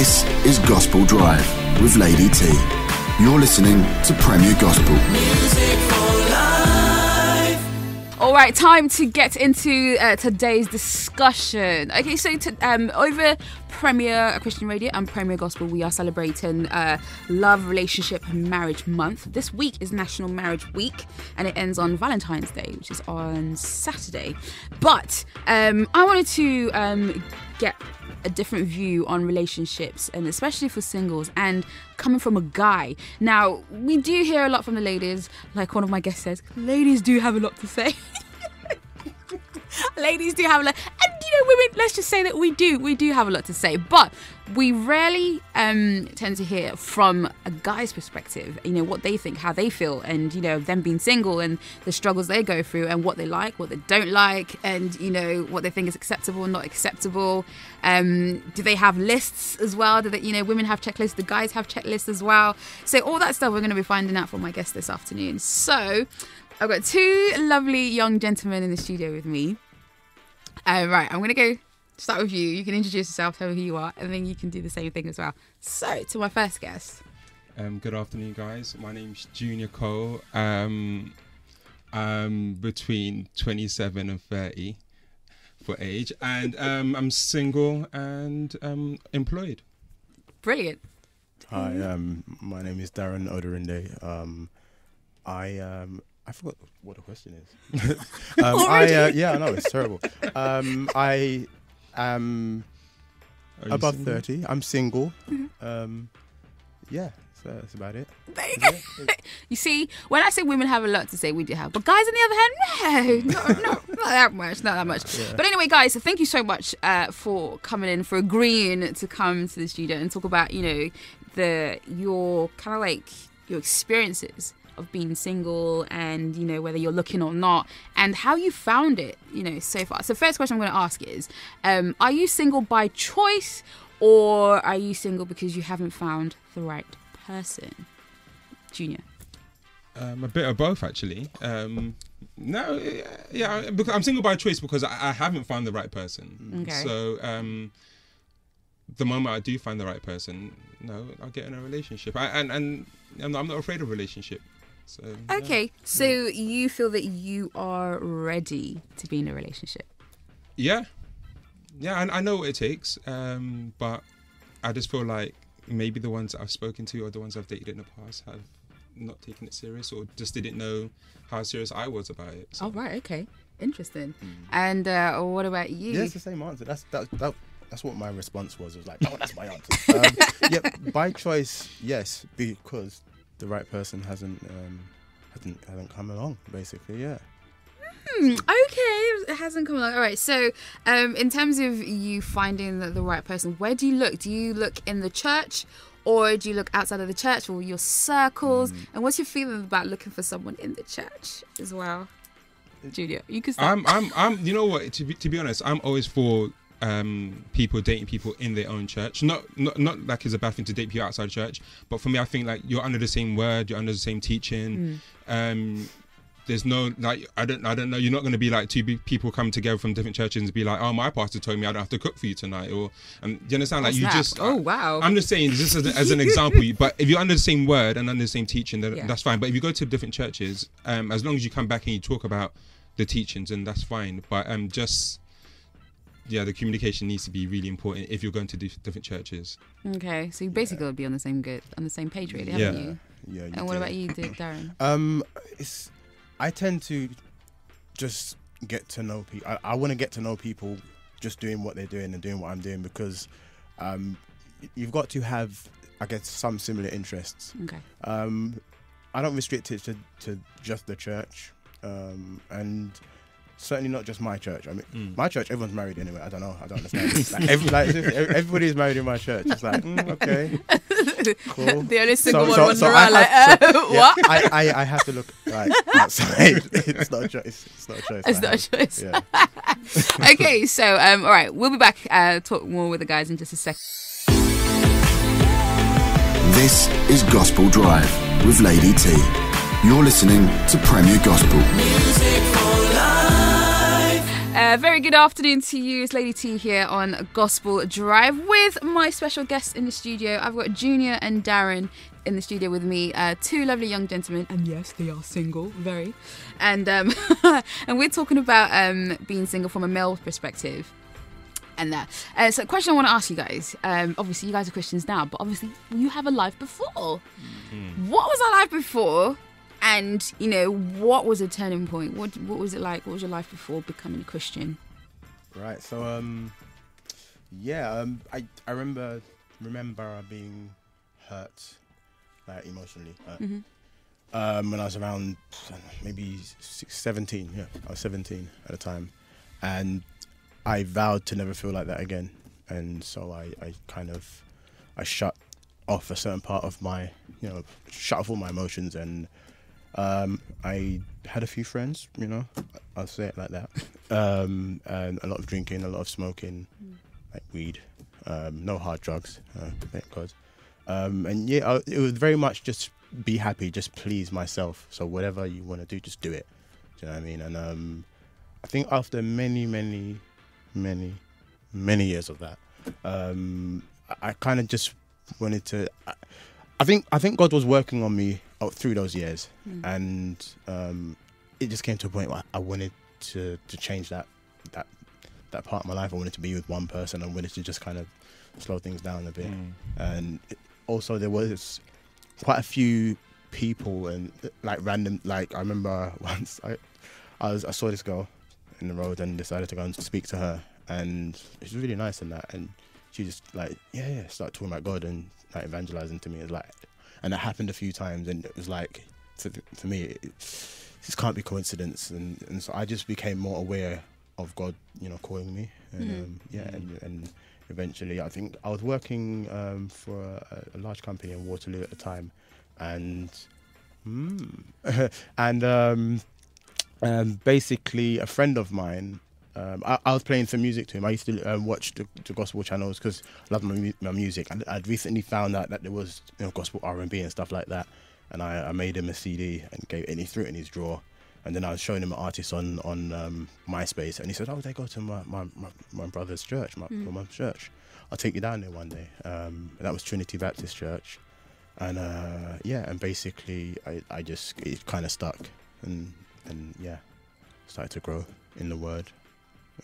This is Gospel Drive with Lady T. You're listening to Premier Gospel. Music for life. All right, time to get into today's discussion. Okay, so over Premier Christian Radio and Premier Gospel, we are celebrating Love, Relationship and Marriage Month. This week is National Marriage Week and it ends on Valentine's Day, which is on Saturday. But I wanted to get a different view on relationships, and especially for singles, and coming from a guy. Now, we do hear a lot from the ladies, like one of my guests says, ladies do have a lot to say. Ladies do have a lot, and women, let's just say that we do have a lot to say, but we rarely tend to hear from a guy's perspective, what they think, how they feel, and them being single and the struggles they go through and what they like, what they don't like, and what they think is acceptable and not acceptable. Do they have lists as well? Do they, women have checklists, the guys have checklists as well? So all that stuff we're going to be finding out from my guest this afternoon. So I've got two lovely young gentlemen in the studio with me. Right, I'm going to go start with you. You can introduce yourself, tell me who you are, and then you can do the same thing as well. So, to my first guest. Good afternoon, guys. My name's Junior Cole. I'm between 27 and 30 for age, and I'm single and employed. Brilliant. Hi, my name is Darren Oderinde. I forgot what the question is. I know it's terrible. I am above single? 30. I'm single. Mm-hmm. So that's about it. You see, when I say women have a lot to say, we do have. But guys, on the other hand, no, not that much, not that much. Yeah. But anyway, guys, so thank you so much for coming in, for agreeing to come to the studio and talk about, your experiences of being single and, whether you're looking or not and how you found it, so far. So first question I'm going to ask is, are you single by choice or are you single because you haven't found the right person? Junior. A bit of both, actually. Because I'm single by choice because I haven't found the right person. Okay. So the moment I do find the right person, I'll get in a relationship. And I'm not afraid of relationship. So, okay, so you feel that you are ready to be in a relationship? Yeah, I know what it takes, but I just feel like maybe the ones I've spoken to or the ones I've dated in the past have not taken it serious or just didn't know how serious I was about it. So. Oh, right, okay. Interesting. And what about you? Yeah, it's the same answer. That's what my response was. It was like, oh, that's my answer. By choice, yes, because the right person hasn't come along, basically. Okay, it hasn't come along. All right, so in terms of you finding the right person, where do you look? Do you look in the church or do you look outside of the church or your circles? And what's your feeling about looking for someone in the church as well? Junior, you can start. I'm you know what, to be honest, I'm always for people dating people in their own church. Not like it's a bad thing to date people outside church, but for me, I think like you're under the same word, you're under the same teaching. There's no I don't know. You're not going to be like two people come together from different churches and be like, oh, my pastor told me I don't have to cook for you tonight, or do you understand? Like oh wow. I'm just saying this as an example. But if you're under the same word and under the same teaching, then that's fine. But if you go to different churches, as long as you come back and you talk about the teachings, and that's fine. But the communication needs to be really important if you're going to do different churches. Okay, so you basically would be on the same page, really, haven't you? Yeah. And what about you, Darren? I tend to just get to know people. I want to get to know people just doing what they're doing and doing what I'm doing, because you've got to have, I guess, some similar interests. Okay. I don't restrict it to just the church, and certainly not just my church. I mean, my church, everyone's married anyway. I don't know. I don't understand. Everybody's married in my church. It's like, okay, cool. The only single one was around what? I have to look like outside. It's not a choice. It's not a choice. It's not a choice. Yeah. Okay, so all right, we'll be back. Talk more with the guys in just a second. This is Gospel Drive with Lady T. You're listening to Premier Gospel. Music for life. Very good afternoon to you. It's Lady T here on Gospel Drive with my special guests in the studio. I've got Junior and Darren in the studio with me, two lovely young gentlemen, and yes, they are single, very. And and we're talking about being single from a male perspective. And that. So, a question I want to ask you guys. Obviously, you guys are Christians now, but obviously, you have a life before. Mm-hmm. What was our life before? And, what was a turning point? What was it like? What was your life before becoming a Christian? Right. So, I remember being hurt, like emotionally hurt. Mm-hmm. When I was around maybe 17. Yeah, I was 17 at the time, and I vowed to never feel like that again. And so I shut off a certain part of my, shut off all my emotions, and I had a few friends, I'll say it like that, and a lot of drinking, a lot of smoking, like weed, no hard drugs, thank God. It was very much just be happy, just please myself. So whatever you want to do, just do it. Do you know what I mean? And I think after many years of that, I kind of just wanted to. I think God was working on me through those years, and it just came to a point where I wanted to change that part of my life. I wanted to be with one person. I wanted to just kind of slow things down a bit, and also there was quite a few people and like random. Like I remember once I saw this girl in the road and decided to go and speak to her, and she was really nice and that, and she just like started talking about God and like evangelizing to me. It was like, and that happened a few times, and it was like for me this can't be coincidence, and so I just became more aware of God, calling me, and and eventually I think I was working for a large company in Waterloo at the time, and basically a friend of mine, I was playing some music to him. I used to watch the gospel channels because I love my music. And I'd recently found out that there was gospel R&B and stuff like that, and I made him a CD and he threw it in his drawer. And then I was showing him an artist on MySpace, and he said, "Oh, they go to my brother's church, my mum's church. I'll take you down there one day." And that was Trinity Baptist Church, and and basically it kind of stuck, and started to grow in the Word,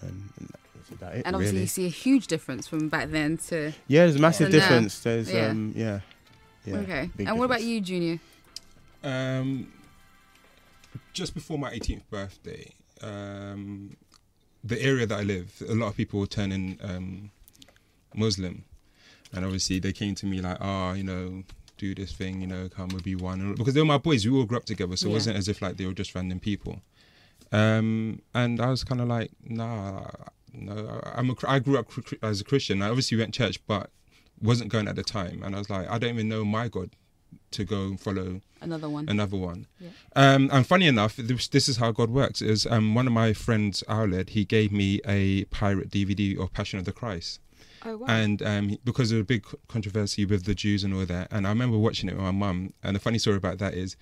and that's about it. And obviously, really. You see a huge difference from back then to there's a massive difference. There's okay. And what about you, Junior? Just before my 18th birthday, the area that I live, a lot of people were turning Muslim, and obviously they came to me like, do this thing, come, we'll be one, because they were my boys. We all grew up together, so it wasn't as if like they were just random people. And I was kind of like, no. I grew up as a Christian. I obviously went to church, but wasn't going at the time. And I was like, I don't even know my God to go and follow another one. Yeah. And funny enough, this is how God works. Is one of my friends, Owled, he gave me a pirate DVD of Passion of the Christ. Oh, wow. And because of a big controversy with the Jews and all that, and I remember watching it with my mum. And the funny story about that is,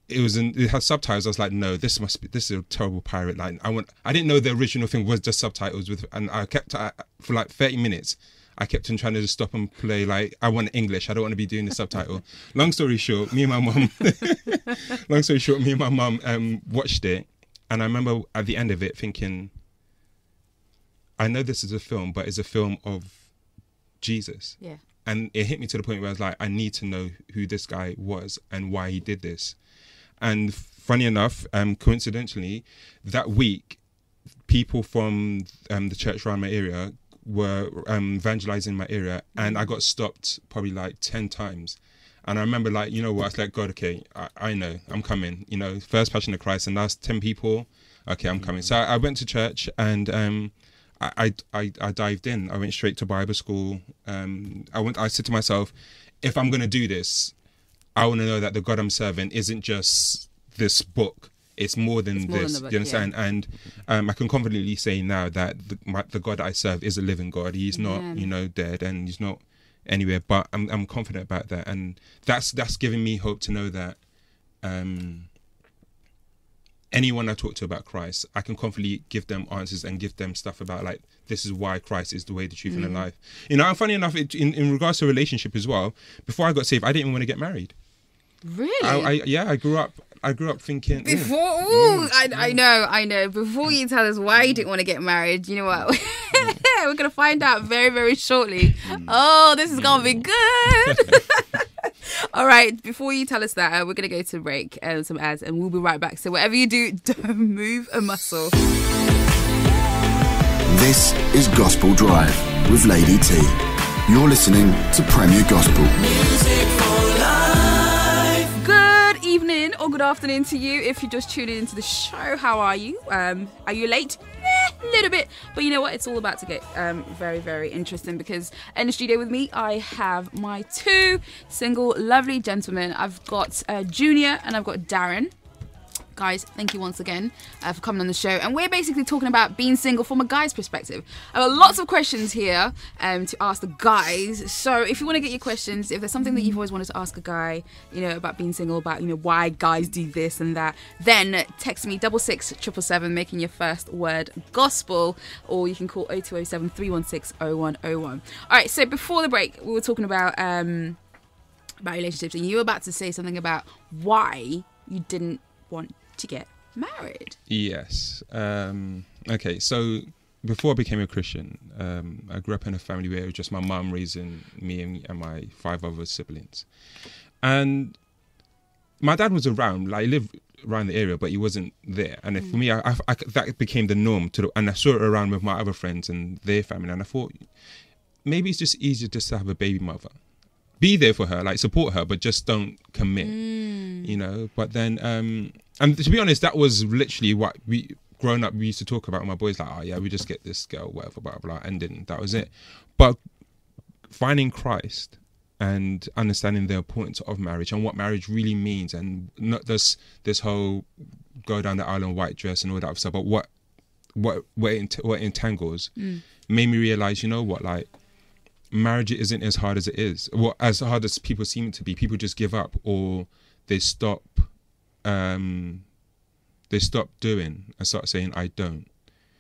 it had subtitles. I was like, no, this is a terrible pirate. Like I didn't know the original thing was just subtitles and I kept for like 30 minutes. I kept on trying to just stop and play like, I want English. I don't want to be doing the subtitle. Long story short, me and my mum watched it, and I remember at the end of it thinking, I know this is a film, but it's a film of Jesus. Yeah. And it hit me to the point where I was like, I need to know who this guy was and why he did this. And funny enough, coincidentally, that week, people from the church around my area were evangelizing my area, and I got stopped probably like 10 times. And I remember like, I was like, God, okay, I know, I'm coming, first Passion of Christ, and that's 10 people, okay, I'm coming. So I went to church, and I dived in. I went straight to Bible school. I said to myself, if I'm going to do this, I want to know that the God I'm serving isn't just this book. It's more than this. Do you understand? Yeah. And I can confidently say now that the God I serve is a living God. He's not, dead, and he's not anywhere. But I'm confident about that, and that's giving me hope to know that anyone I talk to about Christ, I can confidently give them answers and give them stuff about like, this is why Christ is the way, the truth, and the life. You know, and funny enough, in regards to a relationship as well, before I got saved, I didn't even want to get married. Really? I grew up thinking. Before, I know. Before you tell us why you didn't want to get married, you know what? We're gonna find out very, very shortly. Oh, this is gonna be good. All right. Before you tell us that, we're gonna go to break and some ads, and we'll be right back. So whatever you do, don't move a muscle. This is Gospel Drive with Lady T. You're listening to Premier Gospel. Music for life. Good evening or good afternoon to you if you're just tuning into the show. How are you? Are you late? A little bit, but you know what? It's all about to get very, very interesting because in the studio with me, I have my two single, lovely gentlemen. I've got Junior and I've got Darren. Guys, thank you once again for coming on the show. And we're basically talking about being single from a guy's perspective. I have lots of questions here to ask the guys. So if you want to get your questions, if there's something that you've always wanted to ask a guy, you know, about being single, about, you know, why guys do this and that, then text me 66777, making your first word gospel, or you can call 0207 316 0101. All right, so before the break, we were talking about relationships, and you were about to say something about why you didn't want to get married. Yes. Okay, so before I became a Christian, I grew up in a family where it was just my mum raising me and my 5 other siblings. And my dad was around, like he lived around the area, but he wasn't there. And for me, I that became the norm, and I saw it around with my other friends and their family. And I thought, maybe it's just easier just to have a baby mother. Be there for her, like support her, but just don't commit, you know. But then, and to be honest, that was literally what we used to talk about with my boys, like, oh yeah, we just get this girl, whatever, blah, blah, and then that was it. But finding Christ and understanding the importance of marriage and what marriage really means, and not this whole go down the aisle in white dress and all that stuff, but what it entangles, made me realize, you know what, like, marriage isn't as hard as it is, well, as hard as people seem it to be. People just give up, or they stop doing and start saying I don't.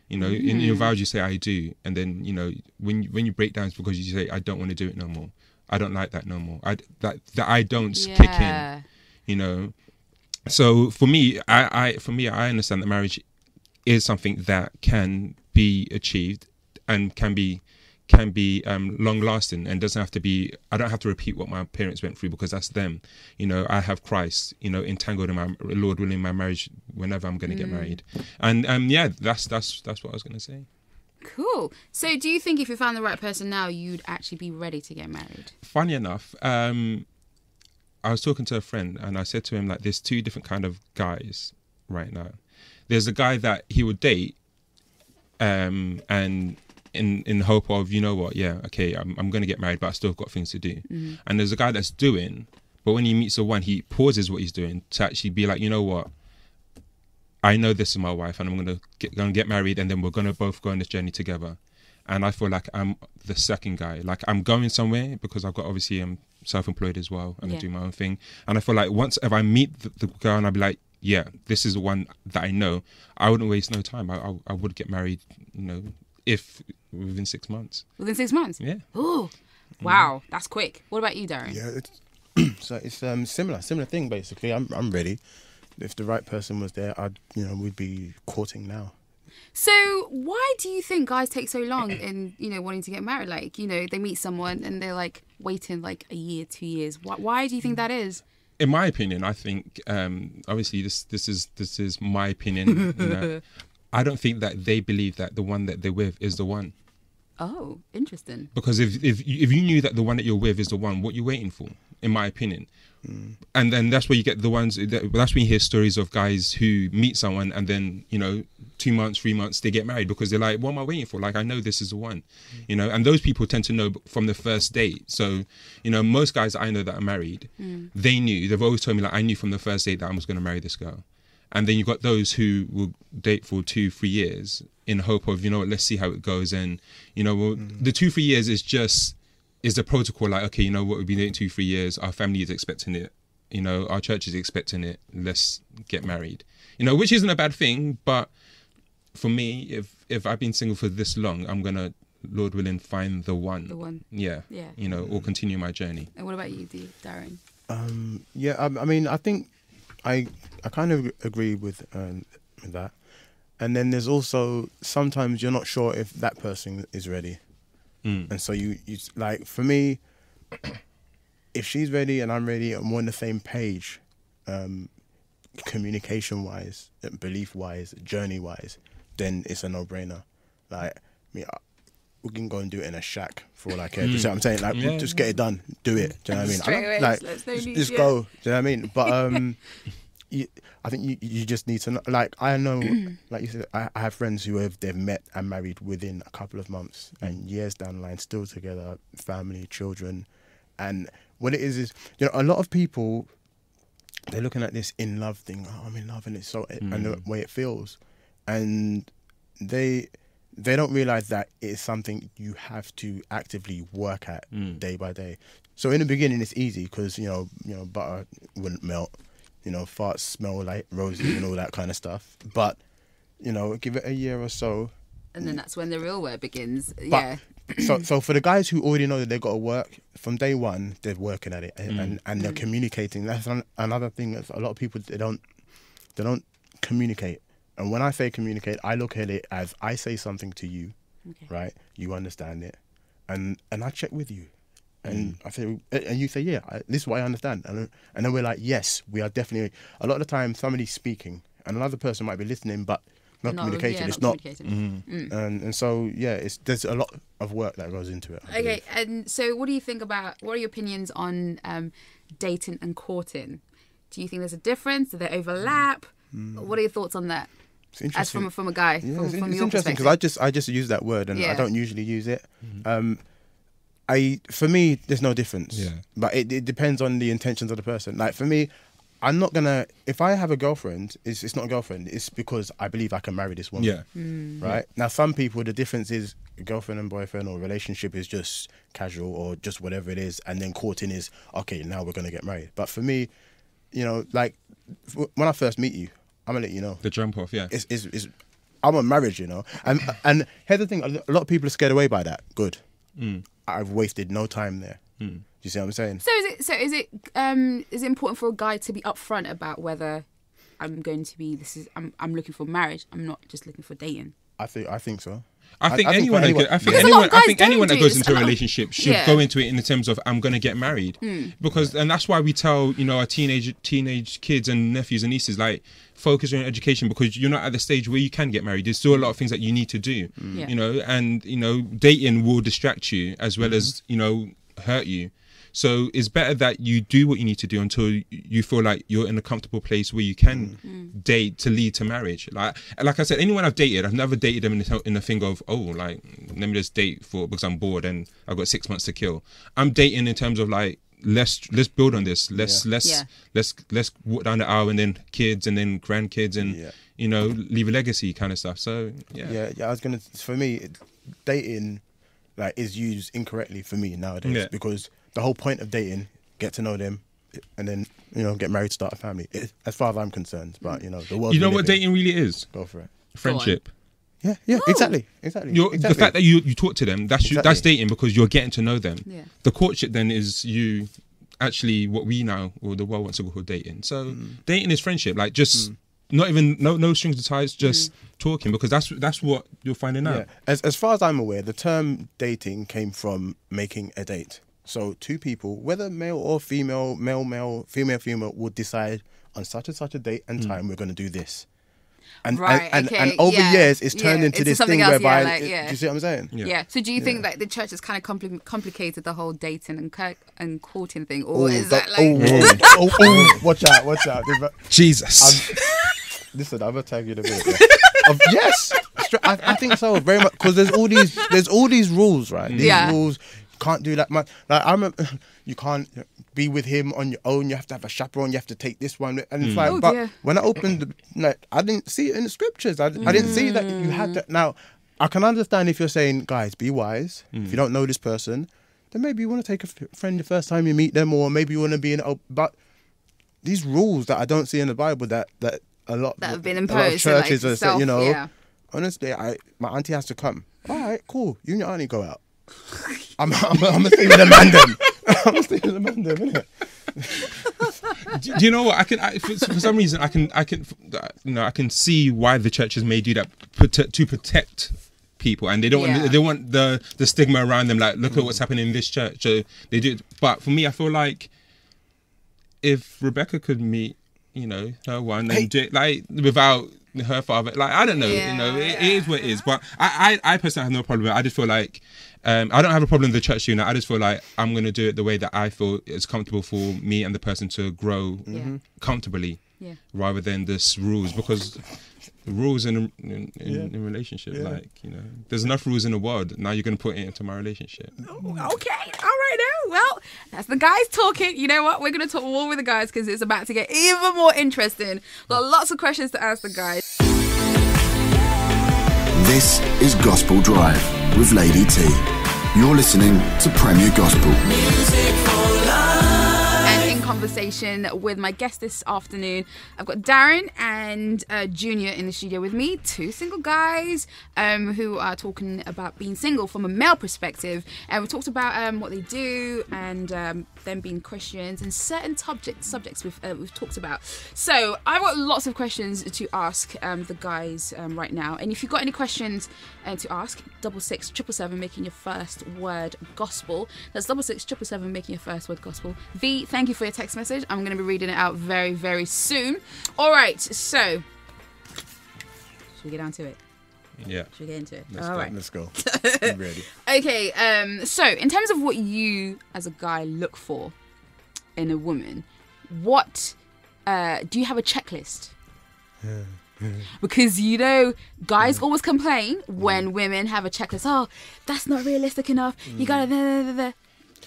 You know, in your vows you say I do, and then, you know, when you break down, it's because you say I don't want to do it no more. I don't like that no more. That I don'ts kick in. You know, so for me, I understand that marriage is something that can be achieved and can be long lasting, and doesn't have to be. I don't have to repeat what my parents went through because that's them. You know, I have Christ, you know, entangled in my Lord willing my marriage whenever I'm going to get married. And yeah, that's what I was going to say. Cool. So do you think if you found the right person now, you'd actually be ready to get married? Funny enough, I was talking to a friend and I said to him, like, there's 2 different kind of guys right now. There's a guy that he would date and in hope of, you know what, yeah, okay, I'm going to get married, but I still got things to do. And there's a guy that's doing, but when he meets the one, he pauses what he's doing to actually be like, you know what, I know this is my wife, and I'm going to get married, and then we're going to both go on this journey together. And I feel like I'm the second guy. Like, I'm going somewhere because I've got, obviously, I'm self-employed as well, and I do my own thing. And I feel like if I meet the girl and I'll be like, yeah, this is the one that I know, I wouldn't waste no time. I would get married, you know, if within 6 months. Within 6 months? Yeah. Ooh, wow, that's quick. What about you, Darren? Yeah, so it's similar thing basically. I'm ready. If the right person was there, we'd be courting now. So why do you think guys take so long in, you know, wanting to get married? Like, you know, they meet someone and they're like waiting like a year, 2 years. Why do you think that is? In my opinion, I think obviously this is my opinion. You know, I don't think that they believe that the one that they're with is the one. Oh, interesting. Because if you knew that the one that you're with is the one, what are you waiting for? In my opinion. And then that's where you get the ones. That's when you hear stories of guys who meet someone and then, you know, 2 months, 3 months, they get married because they're like, what am I waiting for? Like, I know this is the one, you know. And those people tend to know from the first date. So, you know, most guys that I know that are married, they knew. They've always told me, like, I knew from the first date that I was going to marry this girl. And then you've got those who will date for 2-3 years in hope of, you know, let's see how it goes. And, you know, well, the 2-3 years is the protocol. Like, okay, you know what, we've been dating 2-3 years. Our family is expecting it, you know, our church is expecting it. Let's get married. You know, which isn't a bad thing, but for me, if I've been single for this long, I'm gonna, Lord willing, find the one. The one. Yeah. Yeah. You know, or continue my journey. And what about you, Darren? Yeah, I mean, I think I kind of agree with that. And then there's also sometimes you're not sure if that person is ready, and so you like, for me, if she's ready and I'm ready and we're on the same page, communication wise, belief wise, journey wise, then it's a no-brainer. Like, we can go and do it in a shack for all I care. Do you see what I'm saying? Like, just get it done, do it. Do you know what I mean? Straight away, Like, let's no need, just yeah. go. Do you know what I mean? But I think you just need to know. Like, I know, like you said, I have friends who they've met and married within a couple of months, and years down the line, still together, family, children, and what it is, you know, a lot of people, they're looking at this in love thing. Oh, I'm in love, and it's so, and the way it feels, and they don't realize that it's something you have to actively work at day by day. So in the beginning, it's easy because you know butter wouldn't melt, you know, farts smell like roses and all that kind of stuff. But you know, give it a year or so, And then that's when the real work begins. But- Yeah. So for the guys who already know that they've got to work, from day one, they're working at it and they're communicating. That's another thing that a lot of people, they don't communicate. And when I say communicate, I look at it as I say something to you, Okay. right? You understand it, and I check with you, and I say, and you say, yeah, this is what I understand, and then we're like, yes, we are definitely. A lot of the time, somebody's speaking, and another person might be listening, but not communicating. Yeah, it's not. communicating. And so yeah, there's a lot of work that goes into it. I Okay, believe. and so what do you think about, what are your opinions on dating and courting? Do you think there's a difference? Do they overlap? What are your thoughts on that? It's As interesting. from a guy, Yeah, from it's your interesting perspective? because I just use that word and Yeah. I don't usually use it. For me, there's no difference. Yeah. But it depends on the intentions of the person. Like for me, I'm not gonna. If I have a girlfriend, it's not a girlfriend. It's because I believe I can marry this woman. Yeah. Right now, some people, the difference is girlfriend and boyfriend or relationship is just casual or just whatever it is, and then courting is okay. Now we're gonna get married. But for me, you know, like when I first meet you, I'm gonna let you know. The jump off, yeah. It's I'm on marriage, you know. And here's the thing: a lot of people are scared away by that. Good. I've wasted no time there. Do you see what I'm saying? So is it important for a guy to be upfront about whether I'm going to be I'm looking for marriage? I'm not just looking for dating. I think so. I think for anyone that anyone- go- I think Because a lot anyone of I guys think don't anyone that do goes this. into A a lot of- relationship should Yeah. go into it in the terms of I'm going to get married, because and that's why we tell, you know, our teenage kids and nephews and nieces, like, focus on your education, because you're not at the stage where you can get married. There's still a lot of things that you need to do, Yeah. you know, and you know, dating will distract you as well as, you know, hurt you. So it's better that you do what you need to do until you feel like you're in a comfortable place where you can date to lead to marriage. Like I said, anyone I've dated, I've never dated them in the thing of, oh, like, let me just date because I'm bored and I've got 6 months to kill. I'm dating in terms of like, let's build on this. Let's walk down the aisle, and then kids and then grandkids and you know, leave a legacy kind of stuff. So Yeah. I was gonna. For me, dating like is used incorrectly for me nowadays, Yeah. because the whole point of dating, get to know them, and then, you know, get married, start a family. As far as I'm concerned, but you know, the world. you know we what live in, dating really is? Go for it. Friendship. Yeah, exactly. The fact that you talk to them, that's Exactly. that's dating, because you're getting to know them. Yeah. The courtship then is you actually what we now, or the world wants to call dating. So dating is friendship, like just not even no strings attached, just talking, because that's what you're finding out. Yeah. As far as I'm aware, the term dating came from making a date. So two people, whether male or female, male, female, would decide on such and such a date and time we're going to do this. And Right, and okay, over yeah, years, it's turned yeah, into into this something thing else, yeah, whereby, like, do yeah. you see what I'm saying? Yeah. So do you think that the church has kind of complicated the whole dating and courting thing, or is that like? Watch out. Jesus. Listen, I'm gonna tag you in a bit. Yeah. Yes, I think so, very much, because there's all these rules, right? These Yeah. rules, you can't do that much. Like you can't be with him on your own. You have to have a chaperone. You have to take this one, and it's like. Oh, but dear. when I opened, I didn't see it in the scriptures. I didn't see that you had to. Now, I can understand if you're saying, guys, be wise. If you don't know this person, then maybe you want to take a friend the first time you meet them, or maybe you want to be in. But these rules that I don't see in the Bible that a lot That have been a lot of imposed. churches like, are saying, you know, yeah. honestly, my auntie has to come. All right, cool. You and your auntie go out. I'm gonna stay with the man then. I'm gonna stay with the man then, innit? Do you know what? For some reason, I can see why the churches may do that to protect people, and they don't want, they want the stigma around them. Like, look at what's happening in this church. So they do it. But for me, I feel like if Rebecca could meet, you know, her one and do it, like, without her father, like, I don't know, you know, it is what it is. But I personally have no problem with it. I just feel like I don't have a problem with the church doing that. I just feel like I'm going to do it the way that I feel is comfortable for me and the person to grow comfortably, rather than this rules, because rules in relationship, like, you know, there's enough rules in the world. Now you're going to put it into my relationship. Okay, all right now. Well, that's the guys talking. You know what? We're going to talk more with the guys because it's about to get even more interesting. Got lots of questions to ask the guys. This is Gospel Drive with Lady T. You're listening to Premier Gospel. Music for life. And in conversation with my guest this afternoon, I've got Darren and Junior in the studio with me, two single guys who are talking about being single from a male perspective. And we talked about what they do and them being Christians and certain subjects we've talked about. So I've got lots of questions to ask the guys right now. And if you've got any questions to ask, 66777 making your first word gospel. That's 66777 making your first word gospel. V, thank you for your text message. I'm going to be reading it out very, very soon. All right, so should we get down to it? Yeah. Should we get into it? Let's go. I'm ready. Okay, so in terms of what you as a guy look for in a woman, what do you have a checklist? Because, you know, guys always complain when women have a checklist. Oh, that's not realistic enough. You gotta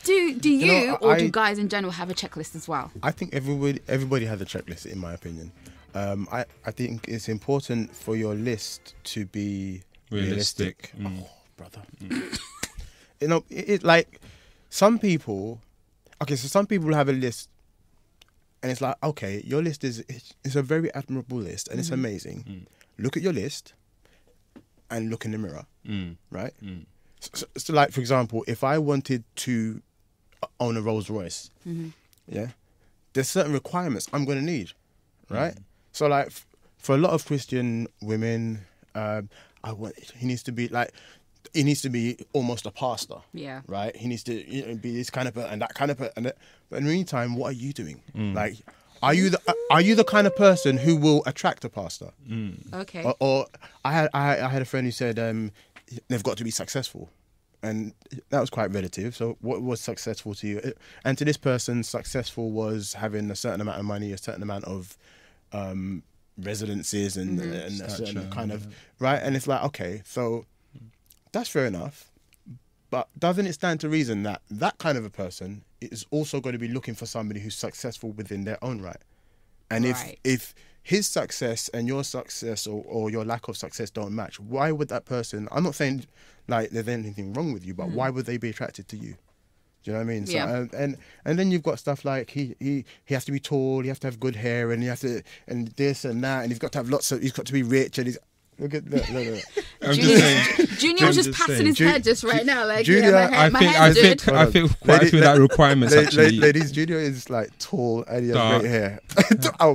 Do you or do guys in general have a checklist as well? I think everybody has a checklist, in my opinion. I think it's important for your list to be realistic. Oh, brother. You know, it like some people. Okay, so some people have a list, and it's like, okay, your list is a very admirable list, and it's amazing. Look at your list, and look in the mirror, right? So, like, for example, if I wanted to own a Rolls Royce, there's certain requirements I'm going to need, right? So, like, for a lot of Christian women, he needs to be almost a pastor, right? He needs to be this kind of person and that kind of person. But in the meantime, what are you doing? Like, are you the kind of person who will attract a pastor? Okay. Or I had a friend who said they've got to be successful. And that was quite relative. So what was successful to you? And to this person, successful was having a certain amount of money, a certain amount of residences and a certain kind of, right? And it's like, okay, so that's fair enough. But doesn't it stand to reason that that kind of a person is also going to be looking for somebody who's successful within their own right? And if his success and your success or your lack of success don't match, why would that person, I'm not saying like there's anything wrong with you, but why would they be attracted to you? Do you know what I mean? Yeah. So, and then you've got stuff like he has to be tall, he has to have good hair, and he has to, and this and that, and he's got to have he's got to be rich, and he's, look. I'm just saying. Junior was just passing his head just right now, like, Junior, my hair's good. I think quite a few of that requirements actually. Ladies, Junior is like tall and he has Dark. great hair.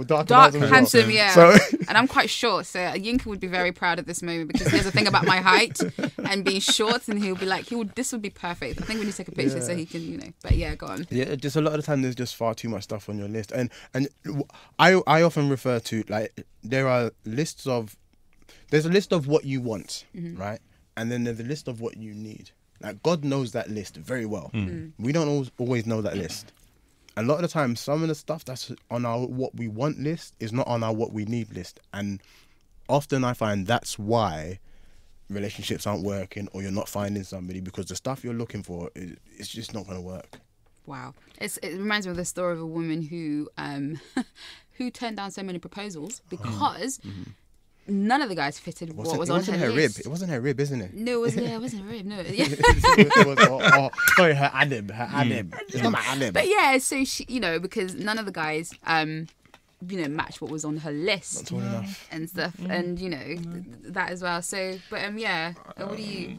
Dark, as well. handsome, yeah. So, and I'm quite short, so Yinka would be very proud at this moment because he has a thing about my height and being short, and he'll be like, this would be perfect. I think we need to take a picture so he can, you know. But yeah, go on. yeah, just a lot of the time there's just far too much stuff on your list, and I often refer to, like, there's a list of what you want, right? And then there's a list of what you need. Like, God knows that list very well. We don't always know that list. A lot of the time, some of the stuff that's on our what we want list is not on our what we need list. And often I find that's why relationships aren't working, or you're not finding somebody, because the stuff you're looking for, it's just not going to work. Wow. It reminds me of the story of a woman who who turned down so many proposals because none of the guys fitted what was on her list. It wasn't her rib, isn't it? No, it wasn't her rib. No, yeah. It was, sorry, her anim. It's not my anim. But yeah, so she, because none of the guys, matched what was on her list. Not tall enough. And stuff, and that as well. So, but yeah, what do you?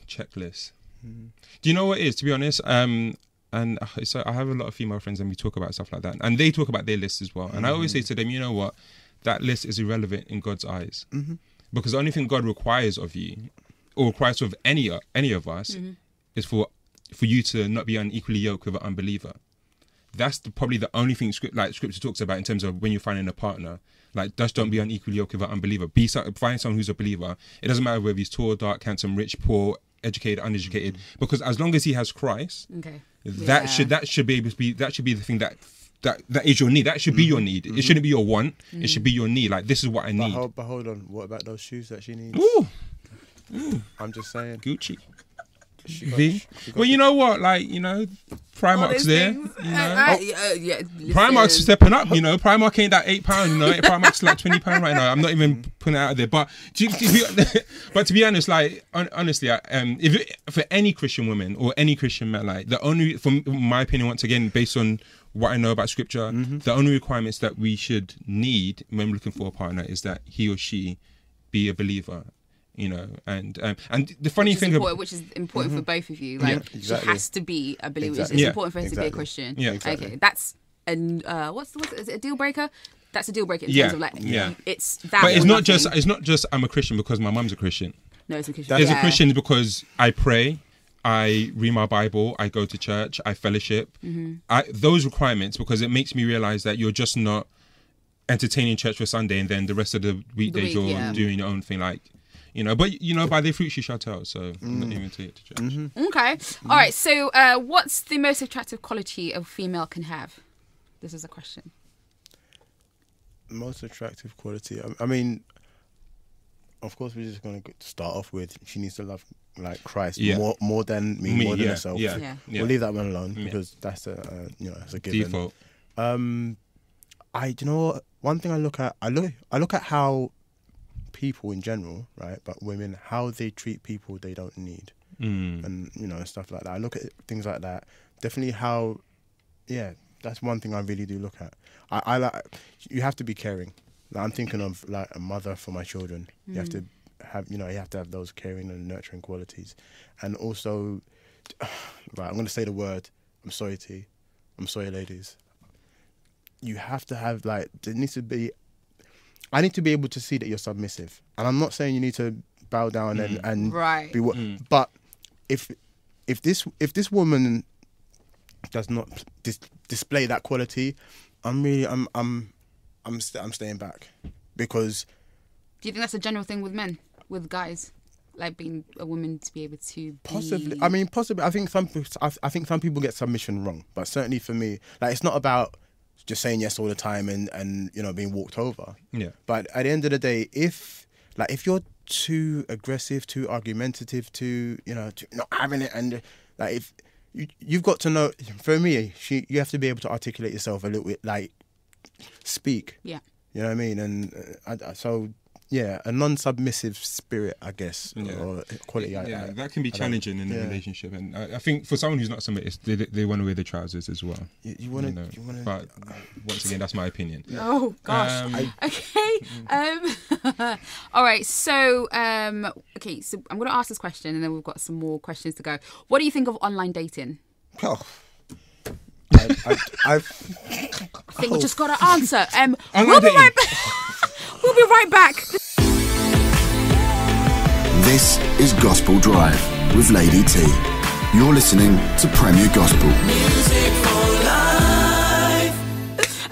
Checklist. Do you know what it is? To be honest, and so I have a lot of female friends, and we talk about stuff like that, and they talk about their list as well. And I always say to them, you know what, that list is irrelevant in God's eyes, because the only thing God requires of you, or requires of any of us, is for you to not be unequally yoked with an unbeliever. That's probably the only thing Scripture talks about in terms of when you're finding a partner. Like, just don't be unequally yoked with an unbeliever. Find someone who's a believer. It doesn't matter whether he's tall, dark, handsome, rich, poor, educated, uneducated, because as long as he has Christ, that should be the thing that is your need. That should be your need. It shouldn't be your want. It should be your need. Like, this is what I need. But hold on. What about those shoes that she needs? Ooh. I'm just saying. Gucci. Well, you know what? Like, Primark's there. Primark's stepping up. Primark ain't that £8. Primark's like £20 right now. I'm not even putting it out there. But to be honest, like honestly, for any Christian woman or any Christian man, like from my opinion, once again, based on what I know about Scripture, the only requirements that we should need when looking for a partner is that he or she be a believer. And the funny thing which is important for both of you. Like, she has to be a believer. Exactly. It's important for her to be a Christian. Yeah, exactly. Okay, that's is it a deal breaker? That's a deal breaker in terms of it's that. But it's not just I'm a Christian because my mum's a Christian. No, it's a Christian. It's a Christian because I pray, I read my Bible, I go to church, I fellowship. Those requirements, because it makes me realize that you're just not entertaining church for Sunday and then the rest of the weekdays you're doing your own thing, like. But by their fruits you shall tell. So I'm not even to church. Okay. All right. So, what's the most attractive quality a female can have? This is a question. Most attractive quality. I mean, of course, we're just going to start off with she needs to love like Christ more than me, more than herself. Yeah. We'll leave that one alone because that's a given. Default. One thing I look at how people in general, right, but women, how they treat people they don't need, and stuff like that. I look at things like that. Definitely that's one thing I really do look at. I like, you have to be caring. Like, I'm thinking of like a mother for my children. You have to have those caring and nurturing qualities, and also, right, I'm going to say the word. I'm sorry, T. I'm sorry, ladies. You have to have I need to be able to see that you're submissive, and I'm not saying you need to bow down and right. be what. But if this woman does not display that quality, I'm staying back, because. Do you think that's a general thing with men, with guys, like being a woman to be able to? Possibly. I mean, possibly. I think some people get submission wrong, but certainly for me, like, it's not about just saying yes all the time and being walked over. Yeah. But at the end of the day, if you're too aggressive, too argumentative, too not having it, and like, if you've got to know, for me, you have to be able to articulate yourself a little bit, like speak. Yeah. You know what I mean? And a non-submissive spirit, I guess, or quality. That can be challenging in a relationship, and I think for someone who's not submissive, they want to wear the trousers as well. You want to. But once again, that's my opinion. Oh gosh. Okay. All right. So, So I'm going to ask this question, and then we've got some more questions to go. What do you think of online dating? Oh. I think we just got to answer. We'll be right back. We'll be right back. This is Gospel Drive with Lady T. You're listening to Premier Gospel. Music for life.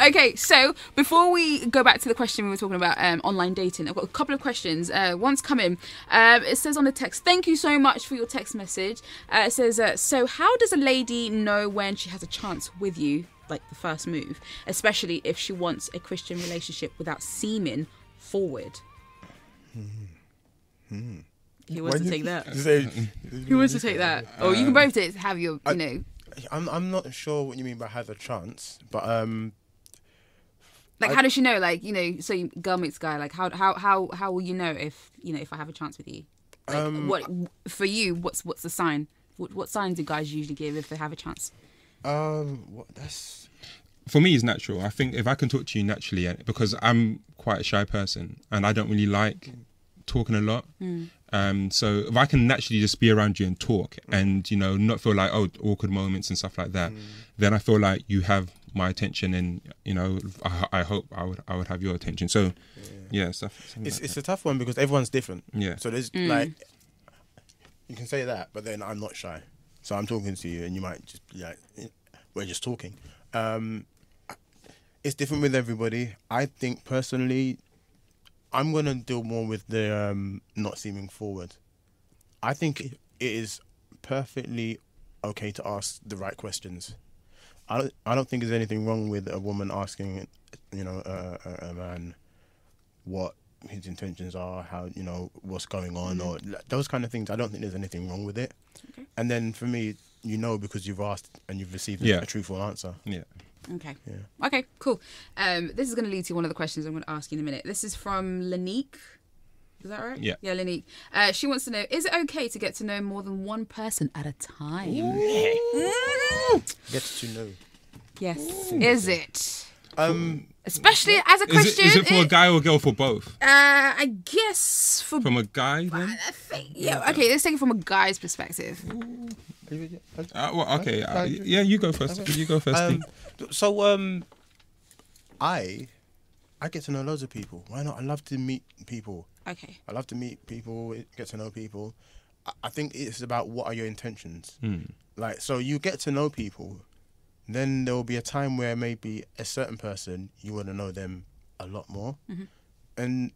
Okay, so before we go back to the question we were talking about, online dating, I've got a couple of questions. One's come in. It says on the text, thank you so much for your text message. It says, so how does a lady know when she has a chance with you, like the first move, especially if she wants a Christian relationship without seeming forward? Who wants to take that? Who wants to take that? Or you can both have your, I'm not sure what you mean by have a chance, but Like, how does she know? Like, you know, so girl meets guy. Like, how will you know if I have a chance with you? Like, what for you? What's the sign? What signs do guys usually give if they have a chance? That's For me, it's natural. I think if I can talk to you naturally, because I'm quite a shy person and I don't really like talking a lot. So if I can naturally just be around you and talk and, you know, not feel like, awkward moments and stuff like that, then I feel like you have my attention and, you know, I hope I would have your attention. So, yeah, stuff. It's a tough one because everyone's different. Yeah. So there's like, you can say that, but then I'm not shy. So I'm talking to you and you might just be like, we're just talking. It's different with everybody. I think personally, I'm going to deal more with the not seeming forward. I think it is perfectly okay to ask the right questions. I don't think there's anything wrong with a woman asking, you know, a man what his intentions are, how, you know, what's going on, or those kind of things. I don't think there's anything wrong with it. Okay. And then for me, you know, because you've asked and you've received a truthful answer. Yeah. Okay. Yeah. Okay, cool. This is going to lead to one of the questions I'm going to ask you in a minute. This is from Lanique. Is that right? Yeah. Yeah, Lanique. She wants to know, is it okay to get to know more than one person at a time? Get to know. Yes. Is it? Especially as a Is Christian. it for a guy or a girl, for both? I guess for... From a guy, then? I think, yeah, okay, let's take it from a guy's perspective. Well, okay. Yeah, you go first. Okay. You go first. I get to know loads of people. Why not? I love to meet people. Okay. I love to meet people, get to know people. I think it's about what are your intentions. Like, so you get to know people, then there will be a time where maybe a certain person, you want to know them a lot more. And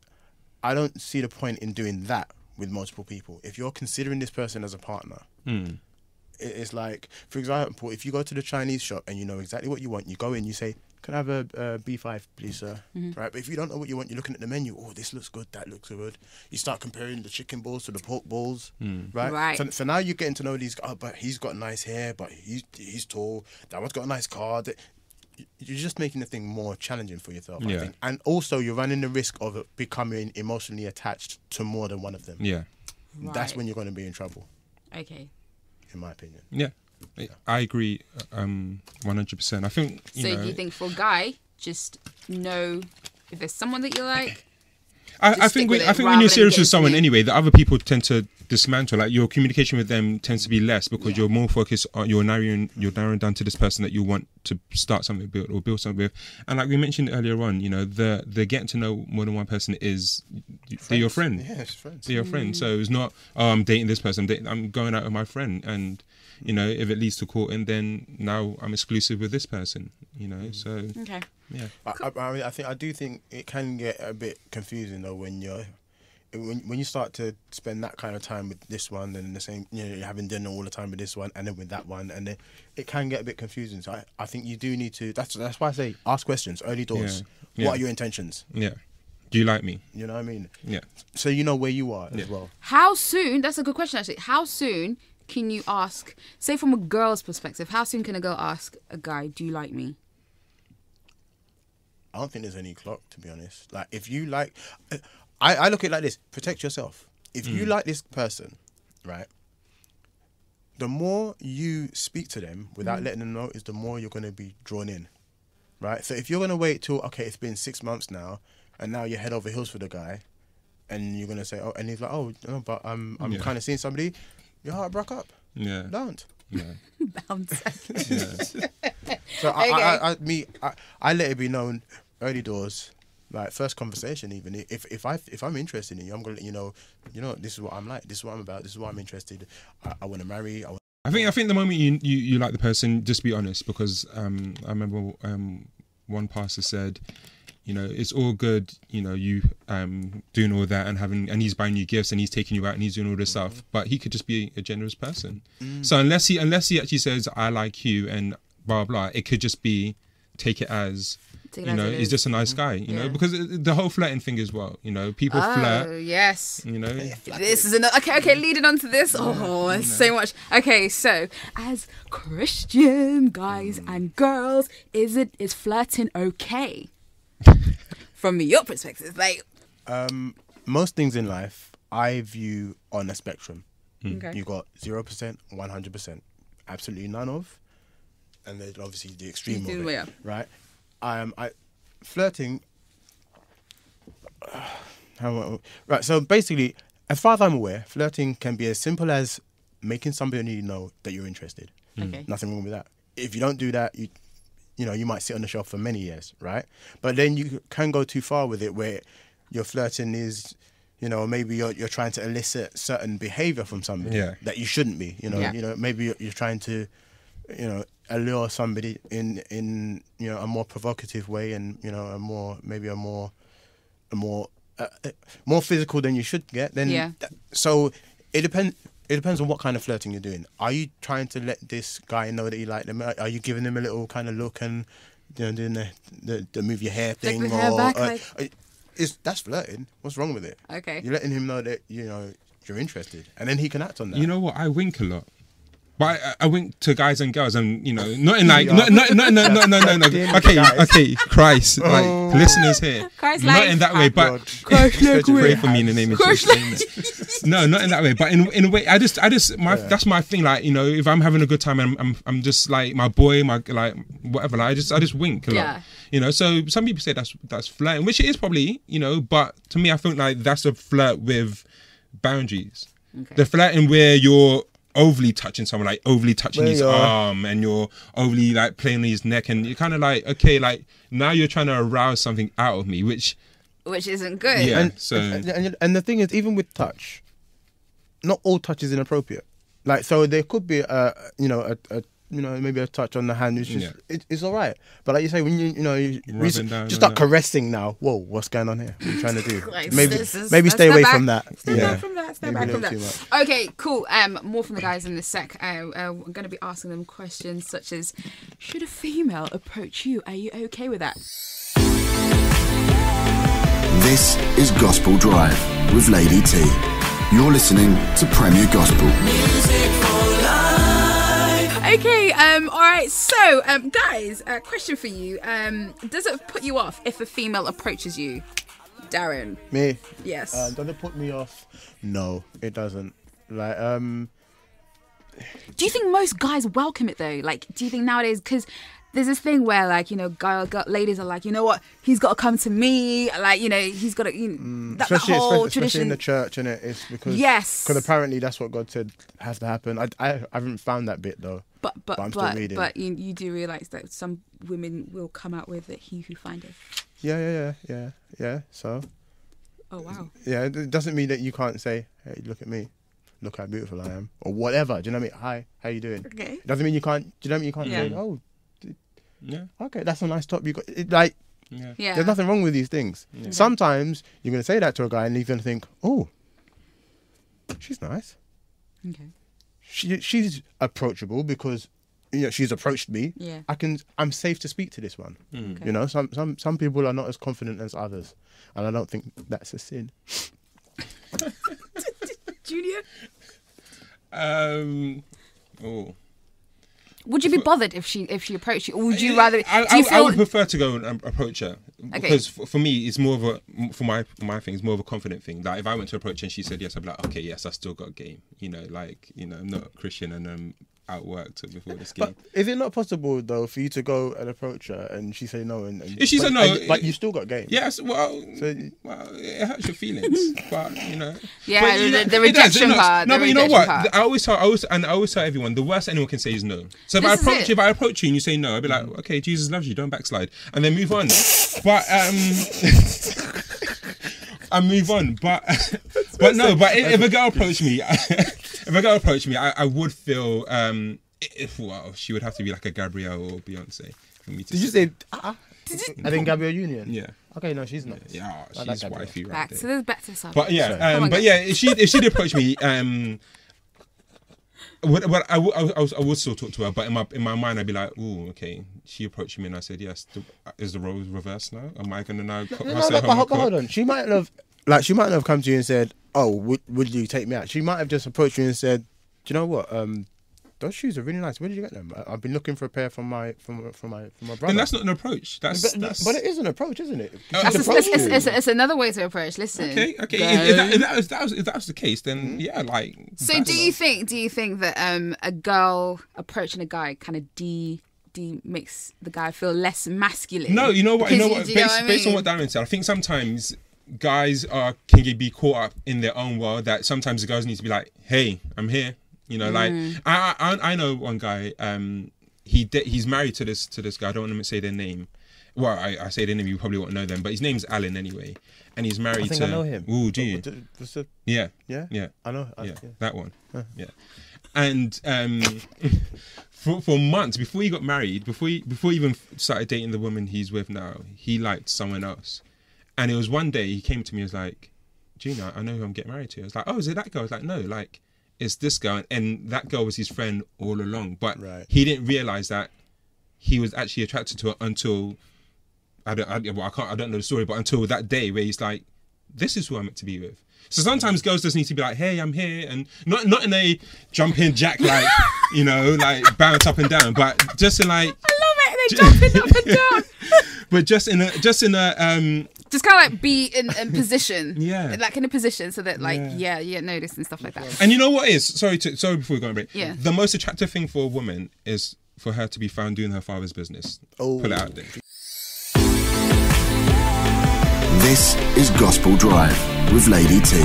I don't see the point in doing that with multiple people. If you're considering this person as a partner, it's like, for example, if you go to the Chinese shop and you know exactly what you want, you go in, you say, can I have a B5, please, sir? Right? But if you don't know what you want, you're looking at the menu. Oh, this looks good. That looks good. You start comparing the chicken balls to the pork balls, right? Right. So now you're getting to know these guys. Oh, but he's got nice hair, but he's tall. That one's got a nice car. You're just making the thing more challenging for yourself, I think. And also, you're running the risk of becoming emotionally attached to more than one of them. Yeah. That's when you're going to be in trouble. Okay. In my opinion. Yeah. I agree 100%. I think, you know, Do you think for a guy, just know if there's someone that you like? I think when you're serious with someone anyway, the other people tend to dismantle. Like, your communication with them tends to be less because you're more focused on you're narrowing down to this person that you want to start something build something with. And like we mentioned earlier on, you know, the getting to know more than one person is they're your friend. Yeah, it's friends. They're your friend. So it's not, I'm dating this person. I'm going out with my friend, and you know, if it leads to courting, then now I'm exclusive with this person. You know, so Okay. yeah. I do think it can get a bit confusing though when you start to spend that kind of time with this one and the same, you know, you're having dinner all the time with this one and then with that one, and then it can get a bit confusing. So I think you do need to. That's why I say ask questions early doors. Yeah. What are your intentions? Yeah. Do you like me? You know what I mean? Yeah. So you know where you are as well. How soon? That's a good question, actually. How soon can you ask? Say from a girl's perspective, how soon can a girl ask a guy, "Do you like me?" I don't think there's any clock, to be honest. Like, if you like, I look at it like this: protect yourself. If you like this person, right, the more you speak to them without letting them know, is the more you're going to be drawn in, right? So if you're going to wait till, okay, it's been 6 months now, and now you're head over heels for the guy, and you're going to say, oh, and he's like, oh, no, but I'm kind of seeing somebody, your heart broke up. Yeah. Don't. Yeah. Bounce. So Okay. I let it be known early doors, like first conversation. Even if I'm interested in you, I'm gonna let you know. You know, this is what I'm like. This is what I'm about. This is what I'm interested. I want to marry. I think the moment you like the person, just be honest, because I remember one pastor said, you know, it's all good, you know, you doing all that and he's buying you gifts and he's taking you out and he's doing all this stuff, but he could just be a generous person. So unless he actually says, I like you and blah blah, it could just be take it as, you know, he's just a nice guy, you know, because the whole flirting thing as well, you know, people flirt. Yes. You know, This is another. Okay. Leading on to this. Oh, there's so much. Okay, so as Christian guys and girls, is flirting okay? From your perspective, like, Most things in life I view on a spectrum. okay. You got 0%, 100%, absolutely none of, and there's obviously the extreme of it, Yeah. right? Flirting. Right. So basically, as far as I'm aware, flirting can be as simple as making somebody know that you're interested. Okay. Nothing wrong with that. If you don't do that, you know, you might sit on the shelf for many years, right? But then you can go too far with it, where your flirting is, you know, maybe you're trying to elicit certain behavior from somebody that you shouldn't be. You know, Yeah. maybe you're trying to, you know, allure somebody in you know, a more provocative way, and you know, a more physical than you should get. Then so it depends. It depends on what kind of flirting you're doing. Are you trying to let this guy know that you like them? Are you giving him a little kind of look and, you know, doing the move your hair thing? the hair back, that's flirting. What's wrong with it? Okay. You're letting him know that, you know, you're interested, and then he can act on that. You know what? I wink a lot. But I wink to guys and girls, and you know, not in like, no. Okay, Christ, like listeners here, Christ, not like, in that way, but pray for me in the name of Jesus. No, not in that way, but in a way, that's my thing. Like, you know, if I'm having a good time and I'm just like my boy, my like whatever, like I just wink a lot. Yeah. You know, so some people say that's flirting, which it is probably, you know, but to me, I think like that's a flirt with boundaries. Okay. The flirting where you're overly touching someone, like overly touching his arm, and you're overly like playing on his neck, and you're kind of like, okay, like now you're trying to arouse something out of me, which isn't good. Yeah. And the thing is, even with touch, not all touch is inappropriate. Like, so there could be maybe a touch on the hand, which is it's all right. But like you say, when you start caressing now. Whoa, what's going on here? What are you trying to do? Like, maybe stay away from that. Stay back from that. Stay back from Maybe that. not Okay, cool. More from the guys in this sec. I'm going to be asking them questions such as, should a female approach you? Are you okay with that? This is Gospel Drive with Lady T. You're listening to Premier Gospel. Music for life. Okay, all right. So, guys, a question for you. Does it put you off if a female approaches you? Darren. Me? Yes. Does it put me off? No, it doesn't. Like, Do you think most guys welcome it though? Like, do you think nowadays, because there's this thing where, like, you know, ladies are like, you know what, he's got to come to me, like, you know, he's got to, that whole tradition. Especially in the church, innit? It's because, because apparently that's what God said has to happen. I haven't found that bit though. But I'm still reading. But you do realise that some women will come out with it, he who findeth. Yeah. So. Oh wow. Yeah, it doesn't mean that you can't say, hey, look at me. Look how beautiful I am, or whatever. Do you know what I mean? Hi, how you doing? Okay. It doesn't mean you can't. Do you know what I mean? You can't say, oh, yeah, okay, that's a nice top. You got it, like. Yeah. There's nothing wrong with these things. Yeah. Sometimes you're gonna say that to a guy, and he's gonna think, oh, she's nice. Okay. She's approachable because, you know, she's approached me. Yeah. I'm safe to speak to this one. Okay. You know, some people are not as confident as others, and I don't think that's a sin. Junior? Would you be bothered if she approached you, or would you rather? I would prefer to go and approach her, because for me it's more of my thing. It's more of a confident thing. Like if I went to approach her and she said yes, I'd be like, okay, yes, I still got game. You know, like, you know, I'm not Christian and outworked before this game. But is it not possible though for you to go and approach her and she say no, and if she said no, but you still got game? Yes, well, it hurts your feelings, but you know. Yeah, but, you know, the rejection part. No, but you know what? I always tell everyone, the worst anyone can say is no. So if I approach you and you say no, I'd be like, okay, Jesus loves you, don't backslide, and then move on. But I move on. But if a girl approached me, I would feel she would have to be like a Gabrielle or Beyonce for me to. Did you say? I think Gabrielle Union. Yeah. Okay, no, she's not. Yeah, she's wifey right there. So there's back to something. But yeah, if she did approach me, I would still talk to her. But in my mind, I'd be like, oh, okay. She approached me and I said yes. Is the roles reversed now? Am I gonna now? But hold on. She might have come to you and said, oh, would you take me out? She might have just approached you and said, do you know what? those shoes are really nice. Where did you get them? I've been looking for a pair from my brother. Then that's not an approach. That's but it is an approach, isn't it? It's another way to approach. Listen. Okay. If that was the case, then yeah, like. So do you think that a girl approaching a guy kind of makes the guy feel less masculine? No, you know what? Based on what Darren said, I think sometimes guys can be caught up in their own world. That sometimes the girls need to be like, "Hey, I'm here." You know, like I know one guy. He's married to this guy. I don't want to say their name. Well, I say their name. You probably won't know them, but his name's Alan anyway, and he's married to. I know him. Ooh, do you? Yeah. I know. That one. Huh. Yeah, and for months before he got married, before he even started dating the woman he's with now, he liked someone else, and it was one day he came to me and was like, "Gina, I know who I'm getting married to." I was like, "Oh, is it that girl?" I was like, "No, like." It's this girl, and that girl was his friend all along. But he didn't realize that he was actually attracted to her until I don't know the story, but until that day where he's like, "This is who I'm meant to be with." So sometimes girls just need to be like, "Hey, I'm here," and not in a jumping jack like like bounce up and down, but just in like I love it. They're jumping up and down. But just in a just kind of like be in position, like in a position, so that like you get noticed and stuff like that. And you know what is sorry before we go on break. Yeah. The most attractive thing for a woman is for her to be found doing her father's business. Put it out there. This is Gospel Drive with Lady T.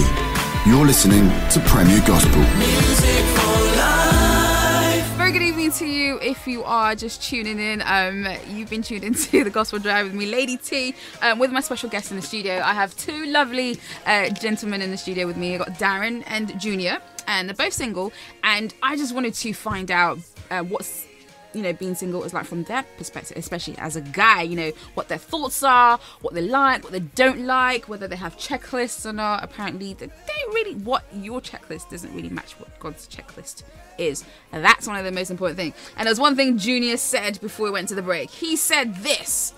You're listening to Premier Gospel. Music for life. Very good evening to you. If you are just tuning in, you've been tuned into the Gospel Drive with me, Lady T, with my special guest in the studio. I have two lovely gentlemen in the studio with me. I've got Darren and Junior, and they're both single. And I just wanted to find out what's being single is like from their perspective, especially as a guy, what their thoughts are, what they like, what they don't like, whether they have checklists or not. Apparently, they really, what your checklist doesn't really match what God's checklist is. And that's one of the most important things. And there's one thing Junior said before we went to the break. He said this.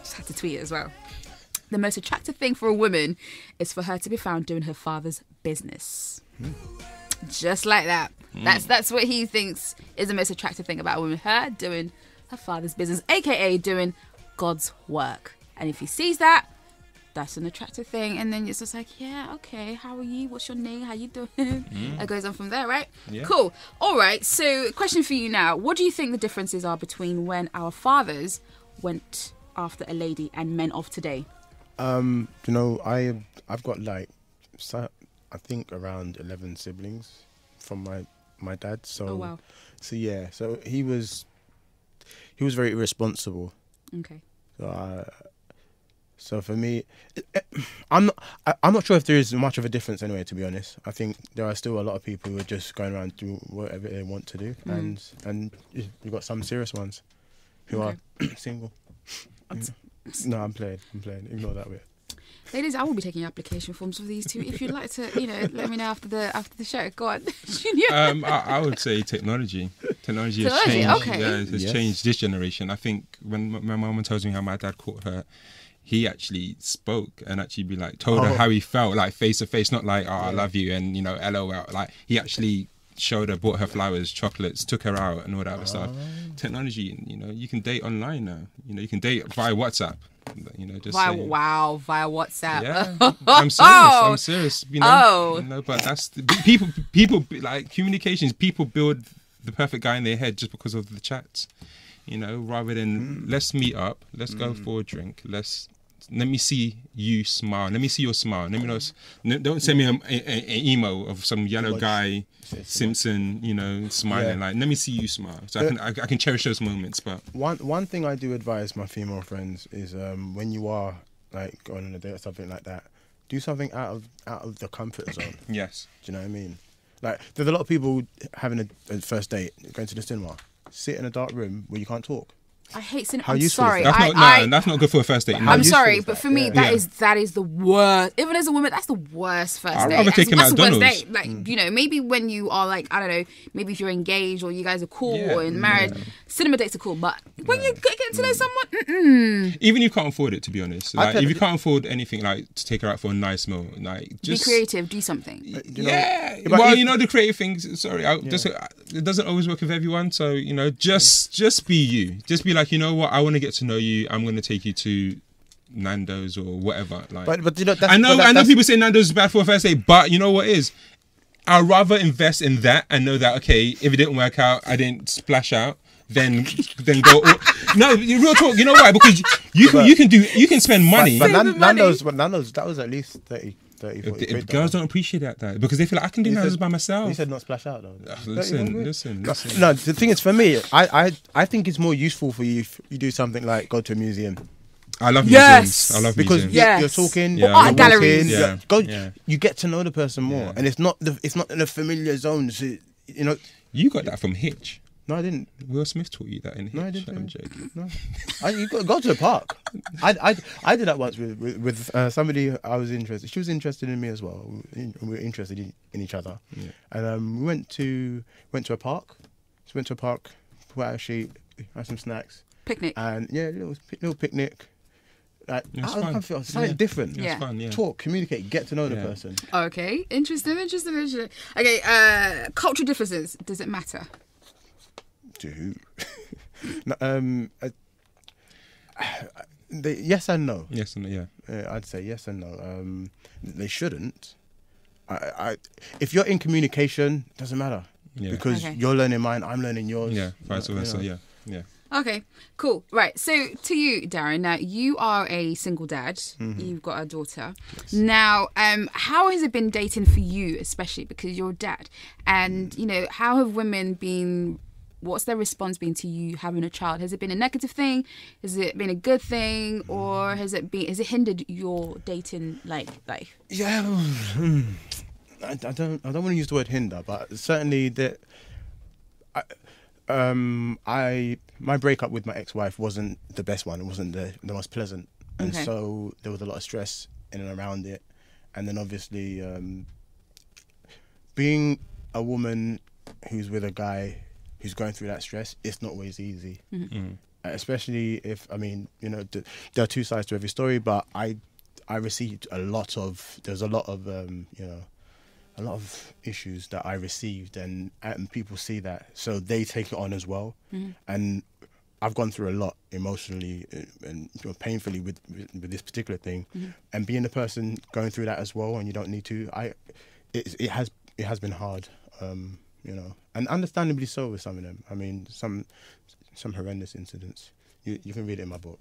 Just had to tweet it as well. The most attractive thing for a woman is for her to be found doing her father's business. Just like that. That's what he thinks is the most attractive thing about a woman. Her doing her father's business, aka doing God's work. And if he sees that, that's an attractive thing. And then it's just like, yeah, okay, how are you? What's your name? How you doing? It goes on from there, right? Yeah. Cool. All right. So question for you now. What do you think the differences are between when our fathers went after a lady and men of today? I've got I think around 11 siblings from my dad. So, oh, wow. So yeah, so he was very irresponsible. Okay. So for me, I'm not sure if there is much of a difference anyway. To be honest, I think there are still a lot of people who are just going around doing whatever they want to do, and you've got some serious ones who are single. No, I'm playing. Ignore that bit. Ladies, I will be taking application forms for these two. If you'd like to, let me know after the show. Go on. I would say technology. Technology has changed. Okay. Yeah, it has changed this generation. I think when my mum tells me how my dad caught her, he actually spoke and actually told her how he felt, like face to face, not like, I love you and LOL. Like he actually showed her, bought her flowers, chocolates, took her out and all that other stuff. Technology, you can date online now. You can date via WhatsApp. Via WhatsApp. Yeah, I'm serious. But that's people like communications. People build the perfect guy in their head just because of the chats. Rather than let's meet up, let's go for a drink, let me see you smile. Let me see your smile. Let me know. Don't send me an emo of some yellow guy, Simpson, smiling. Like, let me see you smile, so I can cherish those moments. But one thing I do advise my female friends is when you are like going on a date or something like that, do something out of the comfort zone. Yes. Do you know what I mean? Like, there's a lot of people having a first date, going to the cinema, sit in a dark room where you can't talk. I hate cinema. How I'm useful is sorry. that? That's not good for a first date. No. I'm useful sorry, is but that? for me, Yeah. that is the worst. Even as a woman, that's the worst first I'd date. rather take him That's out the worst McDonald's. date. Like, you know, maybe when you are like, I don't know, maybe if you're engaged or you guys are cool Yeah. or in marriage, cinema dates are cool. But when you get to know someone, Even if you can't afford it, to be honest. Like, tell if you you- can't afford anything, like to take her out for a nice meal, like just be creative, do something. You know, yeah. but Well, if- you know the creative things. Sorry, it doesn't always work with everyone. So you know, just be you. Just be like, you know what? I want to get to know you. I'm going to take you to Nando's or whatever. Like, But you know, that's, I know that's, people say Nando's is bad for a first date, but you know what is? I'd rather invest in that and know that okay, if it didn't work out, I didn't splash out. Then go. No, real talk. You know why? Because you can spend money. But Saving Nando's, that was at least 30, 40 If quid. girls don't appreciate that because they feel like I can do Nando's by myself. You said not splash out though. Listen. No, the thing is, for me, I think it's more useful for you if you do something like go to a museum. I love Yes. museums. I love Because museums. Yes. you're talking, Yeah. you're Or art galleries. walking, Yeah. Go, Yeah. you get to know the person more, Yeah. and it's not in a familiar zone. So, you know, You got that from Hitch. no, I didn't. Will Smith taught you that in Hitch. No, I didn't. I'm joking. No, you got to go to the park. I did that once with somebody I was interested. She was interested in me as well. We were interested in each other, Yeah. and we went to a park. Just went to a park, put out a sheet, had some snacks, Picnic. and yeah, little picnic. Like, It was I fun. feel something Yeah. different. It was Yeah. fun, yeah. Talk, communicate, get to know the Yeah. person. Okay, interesting. Okay, cultural differences. Does it matter? To who? No, yes and no. Yes and yeah. I'd say yes and no. They shouldn't. If you're in communication, doesn't matter Yeah. because Okay. you're learning mine, I'm learning yours. Yeah. Vice You versa. know. Yeah. Okay, cool. Right. So to you, Darren. Now you are a single dad. You've got a daughter. Now, how has it been dating for you, especially because you're a dad? And you know, how have women been? What's their response been to you having a child? Has it been a negative thing? Has it been a good thing, or has it hindered your dating life? Yeah. I don't want to use the word hinder, but certainly that. My breakup with my ex-wife wasn't the best one. It wasn't the most pleasant, and Okay. so there was a lot of stress in and around it. And then obviously, being a woman who's with a guy who's going through that stress, it's not always easy. Especially if there are two sides to every story. But I received a lot of a lot of issues that I received, and people see that, so they take it on as well. And I've gone through a lot emotionally and painfully with this particular thing, and being a person going through that as well, and you don't need to. It has been hard, and understandably so with some of them. I mean, some horrendous incidents. You can read it in my book,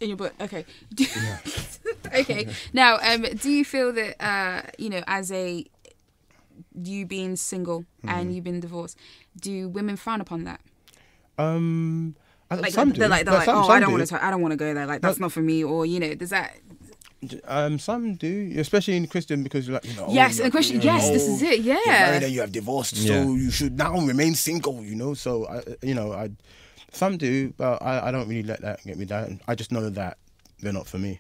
In your book, okay. Okay. Now, do you feel that as you being single and you've been divorced, do women frown upon that? Like Some some they're do. like, But some I don't do. want to. I don't want to go there. Like that's not for me. Or does that? Some do, especially in Christian, because you're like, Yes, and Christian. Yes, this is it. You're Yeah. married and you have divorced, Yeah. so you should now remain single. So some do, but I don't really let that get me down. I just know that they're not for me.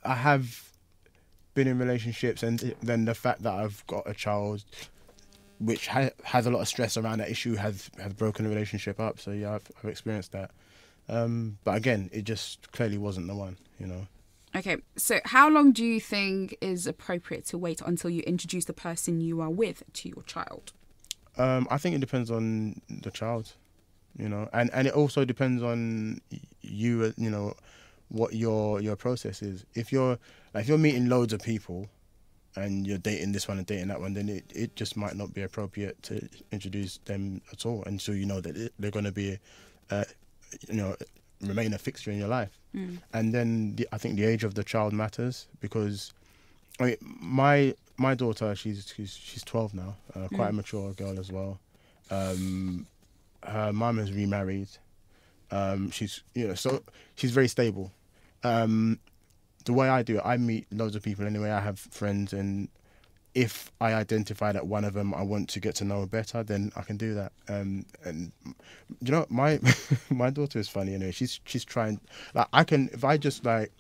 I have been in relationships, and then the fact that I've got a child, which has a lot of stress around that issue, has broken the relationship up. So yeah, I've experienced that. But again, it just clearly wasn't the one. Okay. So, how long do you think is appropriate to wait until you introduce the person you are with to your child? I think it depends on the child, and it also depends on you, what your process is. If you're meeting loads of people and you're dating this one and dating that one, then it just might not be appropriate to introduce them at all until you know that they're going to be, remain a fixture in your life. And then I think the age of the child matters, because my daughter, she's 12 now, quite a mature girl as well. Her mum has remarried. She's she's very stable. The way I do it, I meet loads of people anyway. I have friends, and if I identify that one of them I want to get to know better, then I can do that. And you know, my my daughter is funny anyway. She's trying, like, I can, if I just like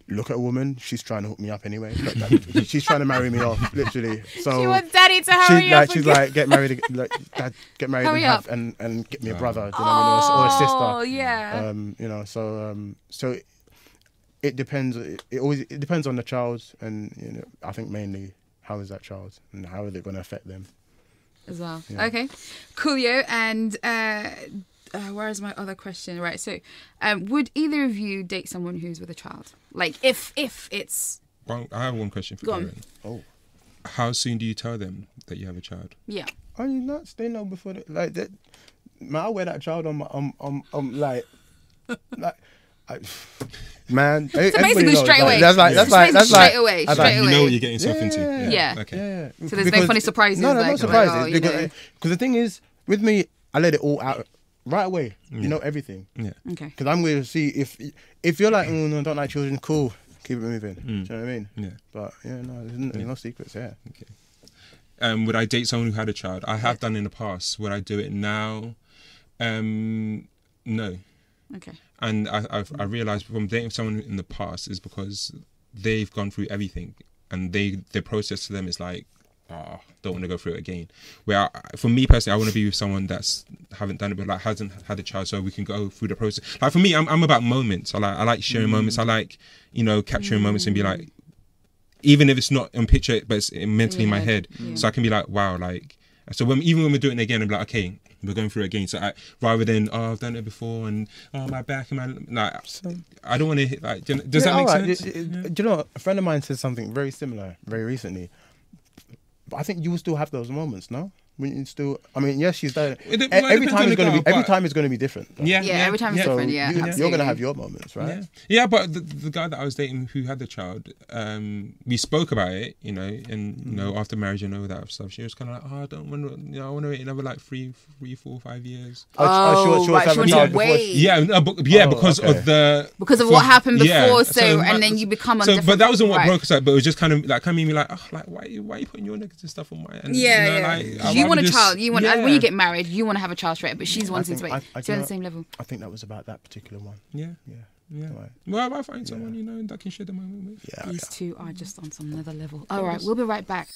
look at a woman, she's trying to hook me up anyway. Like, she's trying to marry me off, literally. So She wants daddy to hurry up. she's like, get married, like, Dad, get married Hurry and up. have and get me a brother, do you know what I mean, or a sister. Oh, yeah. You know, so it depends. It depends on the child, and you know, I think mainly how is that child and how is it going to affect them. As well. Yeah. Okay. Coolio. And where is my other question? Right. So, would either of you date someone who's with a child? Like, if it's... Well, I have one question for Go on. Karen. Oh, How soon do you tell them that you have a child? Yeah. are you nuts? They know before like that. Man, I wear that child on my like. Man, basically straight away. That's like Straight away. I was Straight like, You away. know what you're getting yourself into. Yeah. Okay. yeah. So there's no funny surprises, No, like, no surprises. oh, you know. Because the thing is, with me, I let it all out right away. You know everything. Yeah. Okay. Because I'm going to see if you're like, no, don't like children, cool, keep it moving. Do you know what I mean? Yeah. But yeah, no, there's no secrets. Yeah. Would I date someone who had a child? I have done in the past. Would I do it now? No. Okay. And I realised from dating someone in the past is because they've gone through everything, and the process to them is like, don't want to go through it again. Where for me personally, I want to be with someone that's haven't done it, but like hasn't had a child, so we can go through the process. Like for me, I'm about moments. I like sharing moments. I like, you know, capturing moments and be like, even if it's not on picture, but it's mentally in my head. Yeah. So I can be like, wow, like. So even when we're doing it again, I'm like, okay, we're going through it again. So rather than I've done it before and my back and my like, I don't want to hit like. Does that make sense? Do you know what? A friend of mine said something very similar very recently. But I think you will still have those moments, no? When you still, I mean, yes, she's done. Every time is going to be. Every time is going to be different. Though. Yeah, every time it's So different. Yeah, you're going absolutely. to have your moments, right? Yeah, but the guy that I was dating who had the child, we spoke about it, you know, and you know, after marriage and all that stuff, she was kind of like, I don't want to, you know, I want to wait another like 3, 4, 5 years. She wants to have a child before wait. she- Yeah, because okay. of the what happened before, yeah, so and then you become on different. But that wasn't what right. broke us up. But it was just kind of like coming me like, oh, like why are you putting your negative stuff on my? And, Yeah, you know, yeah. like, I'd You rather want a just- child. You want yeah. when you get married, you want to have a child straight, up, but she's wanting to wait. I So do on know- the same level. I think that was about that particular one. Yeah, Yeah. yeah. Right. Well, I find someone, you know, that can share the moment with. Yeah. These two are just on some other level. All right, we'll be right back.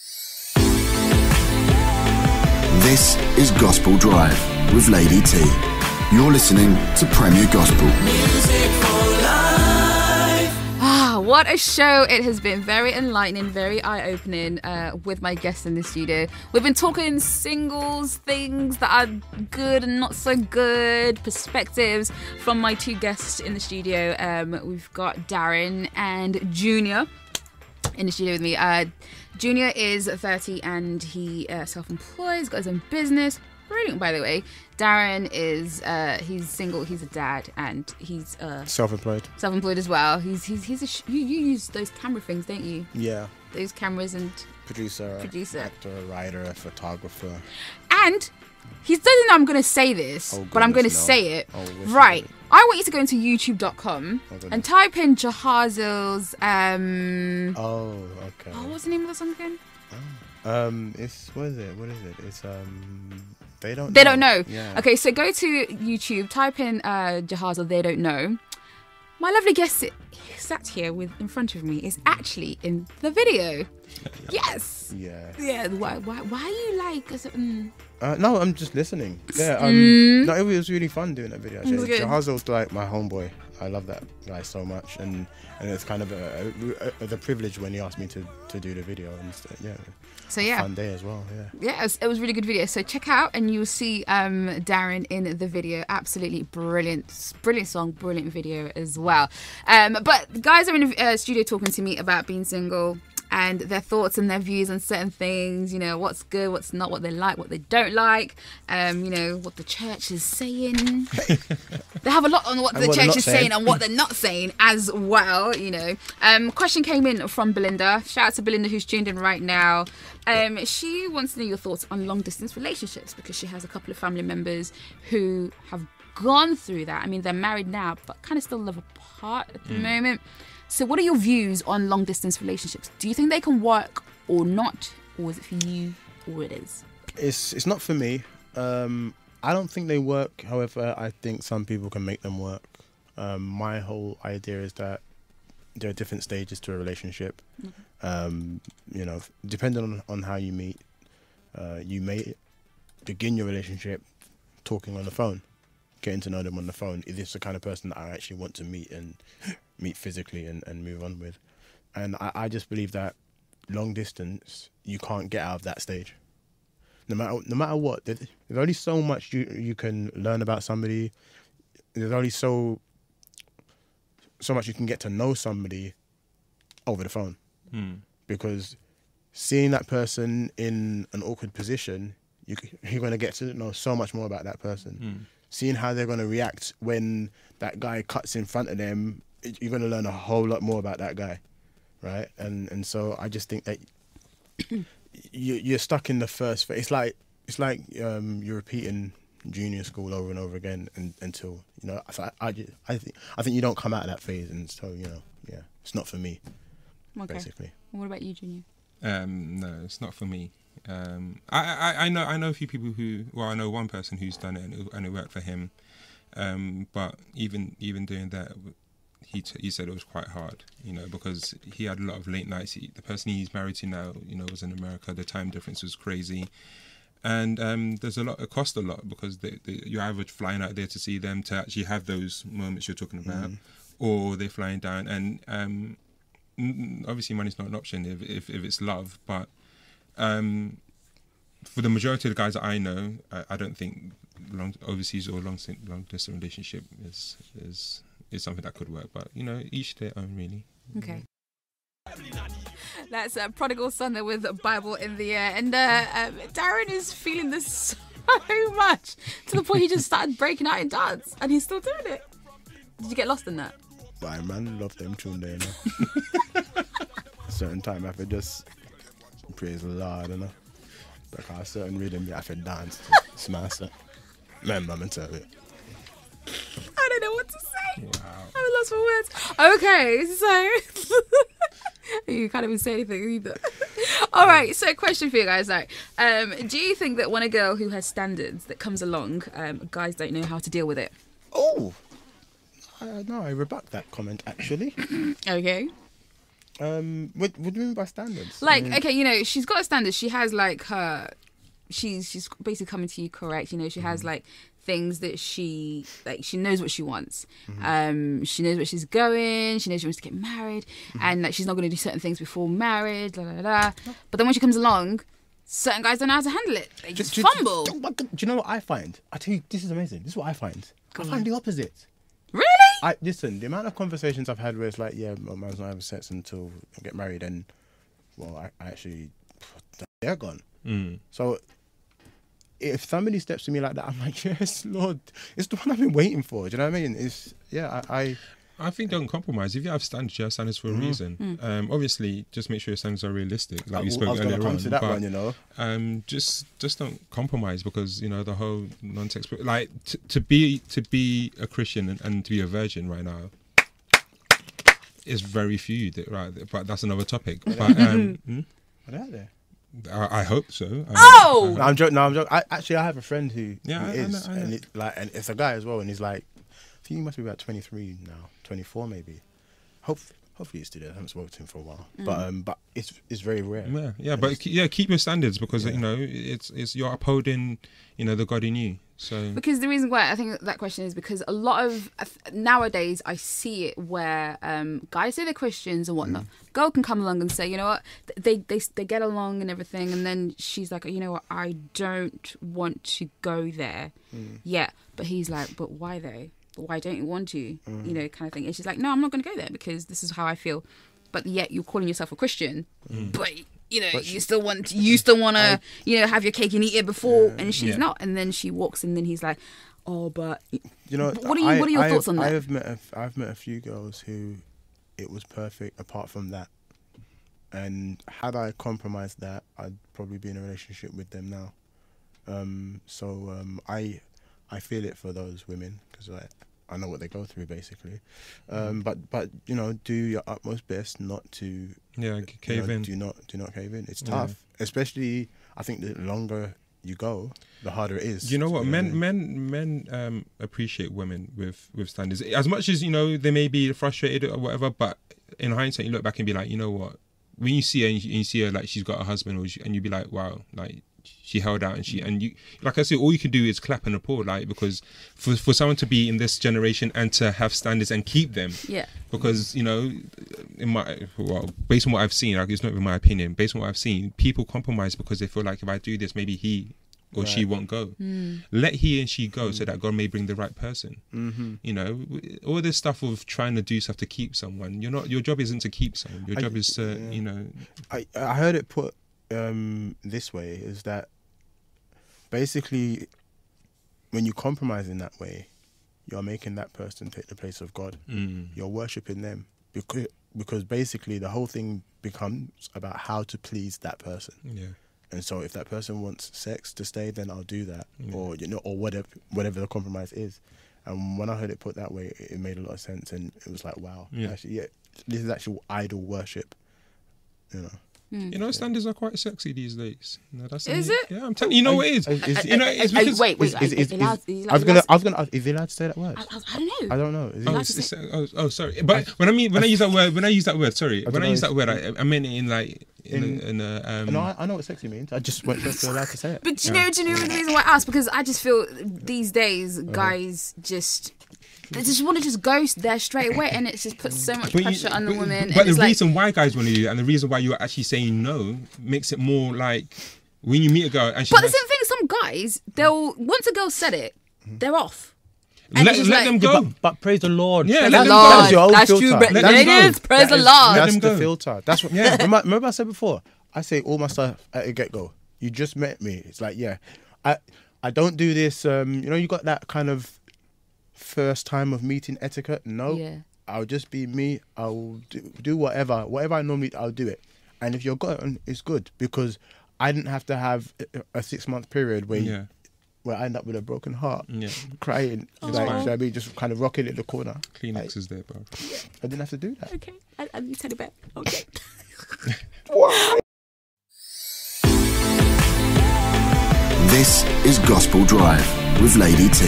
This is Gospel Drive with Lady T. You're listening to Premier Gospel. Music for life. Ah, what a show it has been. Very enlightening, very eye-opening with my guests in the studio. We've been talking singles, things that are good and not so good, perspectives from my two guests in the studio. We've got Darren and Junior in the studio with me. Junior is 30 and he self-employed, he's got his own business. Brilliant, by the way. Darren is he's single, he's a dad, and he's Self-employed. self-employed as well. You use those camera things, don't you? Yeah. Those cameras and Producer, Producer. actor, writer, photographer. and he doesn't know I'm going to say this, Oh, but I'm going to goodness, no. say it. Oh, wish Right. you I want you to go into youtube.com goodness. and type in Jahazil's Oh, okay. what's the name of the song again? It's what is it? It's they don't. They don't know. Yeah. Okay, so go to YouTube, type in Jahazil, They Don't Know. My lovely guest sat here in front of me is actually in the video. Yes. Yeah. Yeah. Why are you like? No, I'm just listening. Yeah. No, it was really fun doing that video. It was Actually, good. Jahazil's like my homeboy. I love that guy so much, and it's kind of the privilege when he asked me to do the video, and yeah. So yeah. Fun day as well. Yeah. Yeah, it was a really good video. So check out and you'll see Darren in the video. Absolutely brilliant song, brilliant video as well. But the guys are in the studio talking to me about being single and their thoughts and their views on certain things. You know, what's good, what's not, what they like, what they don't like. You know, what the church is saying. They have a lot on what And the what they're church not is saying saying. and what they're not saying as well, you know. Question came in from Belinda. Shout out to Belinda who's tuned in right now. She wants to know your thoughts on long distance relationships because she has a couple of family members who have gone through that. I mean, they're married now, but kind of still live apart at the moment. So what are your views on long distance relationships? Do you think they can work or not, or is it for you, or it is? It's not for me. I don't think they work. However, I think some people can make them work. My whole idea is that there are different stages to a relationship. You know, depending on how you meet, you may begin your relationship talking on the phone, getting to know them on the phone. Is this the kind of person that I actually want to meet and meet physically and move on with? And I just believe that long distance, you can't get out of that stage. No matter what, there's only so much you can learn about somebody. There's only so much you can get to know somebody over the phone. Because seeing that person in an awkward position, you're going to get to know so much more about that person. Seeing how they're going to react when that guy cuts in front of them, you're going to learn a whole lot more about that guy, right? And so I just think that you're stuck in the first phase. It's like you're repeating junior school over and over again until, you know. I think you don't come out of that phase, and so, you know, yeah, it's not for me. Okay. Basically. What about you, Junior? No, it's not for me. I know a few people who. Well, I know one person who's done it and it worked for him. But even doing that, he said it was quite hard, you know, because he had a lot of late nights. The person he's married to now, you know, was in America. The time difference was crazy, and there's a lot. It cost a lot because you're either flying out there to see them to actually have those moments you're talking about, or they're flying down. And obviously, money's not an option if it's love, but for the majority of the guys that I know, I don't think overseas or long distance relationship is something that could work. But, you know, each their own, really. Okay. That's Prodigal Son there with Bible in the air. And Darren is feeling this so much to the point he just started breaking out in dance. And he's still doing it. Did you get lost in that? But man, love them tune there, you know. A certain time I could just praise the Lord, you know. Because a certain rhythm I could dance to. Smash it. Man, I'm tell you. I don't know what to say. Wow. I'm lost for words. Okay, so you can't even say anything either. All right, so question for you guys. Like, do you think that when a girl who has standards that comes along, guys don't know how to deal with it? Oh, no, I rebut that comment actually. Okay. What do you mean by standards? Like, okay, you know, she's got a standard. She has like her. She's basically coming to you correct. You know, she has like things that she knows what she wants. She knows where she's going. She knows she wants to get married, and like she's not going to do certain things before marriage. But then when she comes along, certain guys don't know how to handle it. They just fumble. Do you know what I find? I tell you, this is amazing. This is what I find. I find the opposite. Really? Listen, the amount of conversations I've had where it's like, yeah, my man's not having sex until I get married, and well, I actually, they're gone. So if somebody steps to me like that, I'm like, yes, Lord, it's the one I've been waiting for. Do you know what I mean? It's, yeah, I think don't compromise. If you have standards, you have standards for a reason. Obviously, just make sure your standards are realistic, like we spoke earlier on. Come to that one, you know. Just don't compromise, because you know the whole non-sex. Like to be a Christian and to be a virgin right now is very few, right? But that's another topic. But Are they out there? I hope so. No, I'm joking. I have a friend who is, I know. and it's a guy as well, and he's like, I think he must be about 23 now, 24 maybe. Hopefully he's still there. I haven't spoken to him for a while, but it's very rare. But keep your standards, because you know it's you're upholding, you know, the God in you. So because the reason why I think that question is because a lot of nowadays I see it where guys say they're Christians and whatnot. Girl can come along and say, you know what, they get along and everything, and then she's like, you know what, I don't want to go there. Yeah, but he's like, but why though? But why don't you want to? You know, kind of thing. And she's like, no, I'm not going to go there because this is how I feel. But yet you're calling yourself a Christian, but you know, you still want to, you know, have your cake and eat it before, and she's not. And then she walks, and then he's like, oh, but you know, what are your thoughts on that? I've met a few girls who it was perfect apart from that, and had I compromised that, I'd probably be in a relationship with them now. I feel it for those women, because I know what they go through basically. But you know, do your utmost best not to cave in. Do not cave in. It's tough, especially I think the longer you go, the harder it is. You know what? Men appreciate women with standards. As much as, you know, they may be frustrated or whatever, but in hindsight, you look back and be like, you know what? When you see her and you see her like she's got a husband, and you be like, wow, like she held out, and you, like I said, all you can do is clap and applaud, like, because for someone to be in this generation and to have standards and keep them, because, you know, based on what I've seen, like, it's not even my opinion, based on what I've seen, people compromise because they feel like if I do this, maybe he or she won't go. Let he and she go so that God may bring the right person. You know, all this stuff of trying to do stuff to keep someone, your job isn't to keep someone, your job is to, you know. I heard it put this way, is that basically when you compromise in that way, you're making that person take the place of God. You're worshipping them, because basically the whole thing becomes about how to please that person. And so if that person wants sex to stay, then I'll do that, or, you know, or whatever the compromise is. And when I heard it put that way, it made a lot of sense, and it was like, wow, actually, this is actual idol worship, you know. You know, standards are quite sexy these days. No, Is it? Yeah, I'm telling you. You know what it is? You know, it's because... Wait. I was gonna ask, is he allowed to say that word? I don't know. I don't know. Oh, sorry. But when I use that word, I meant it in like No, I know what sexy means. I just weren't sure allowed to say it. But do you know the reason why I asked? Because I just feel these days guys they just want to just go there straight away, and it just puts so much pressure on the women. But the reason why guys want to do it, and the reason why you're actually saying no, makes it more like when you meet a girl and she's... But the same thing, some guys, once a girl said it, they're off. And let them go. But praise the Lord. Yeah, let them go. go. That's your own That's filter. true, but Let them ladies, go. praise the Lord. That's them the go. filter. That's what. Remember I said before, I say all my stuff at the get-go. You just met me. It's like, I don't do this, you know, you got that kind of first time of meeting etiquette. No, I'll just be me. I'll do whatever I normally, I'll do it. And if you're good, it's good, because I didn't have to have a 6-month period where I end up with a broken heart, crying, like, I mean, just kind of rocking in the corner. Kleenex is there, bro. I didn't have to do that. Okay, you said it back. Okay. This is Gospel Drive with Lady T.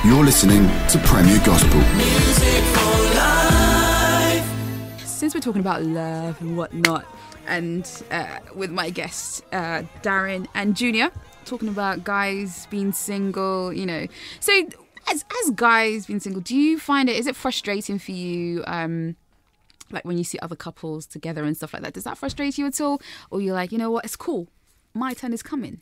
You're listening to Premier Gospel. Music for life. Since we're talking about love and whatnot, and with my guests, Darren and Junior, talking about guys being single, you know. So as guys being single, do you find is it frustrating for you, like when you see other couples together and stuff like that? Does that frustrate you at all? Or you're like, you know what, it's cool, my turn is coming?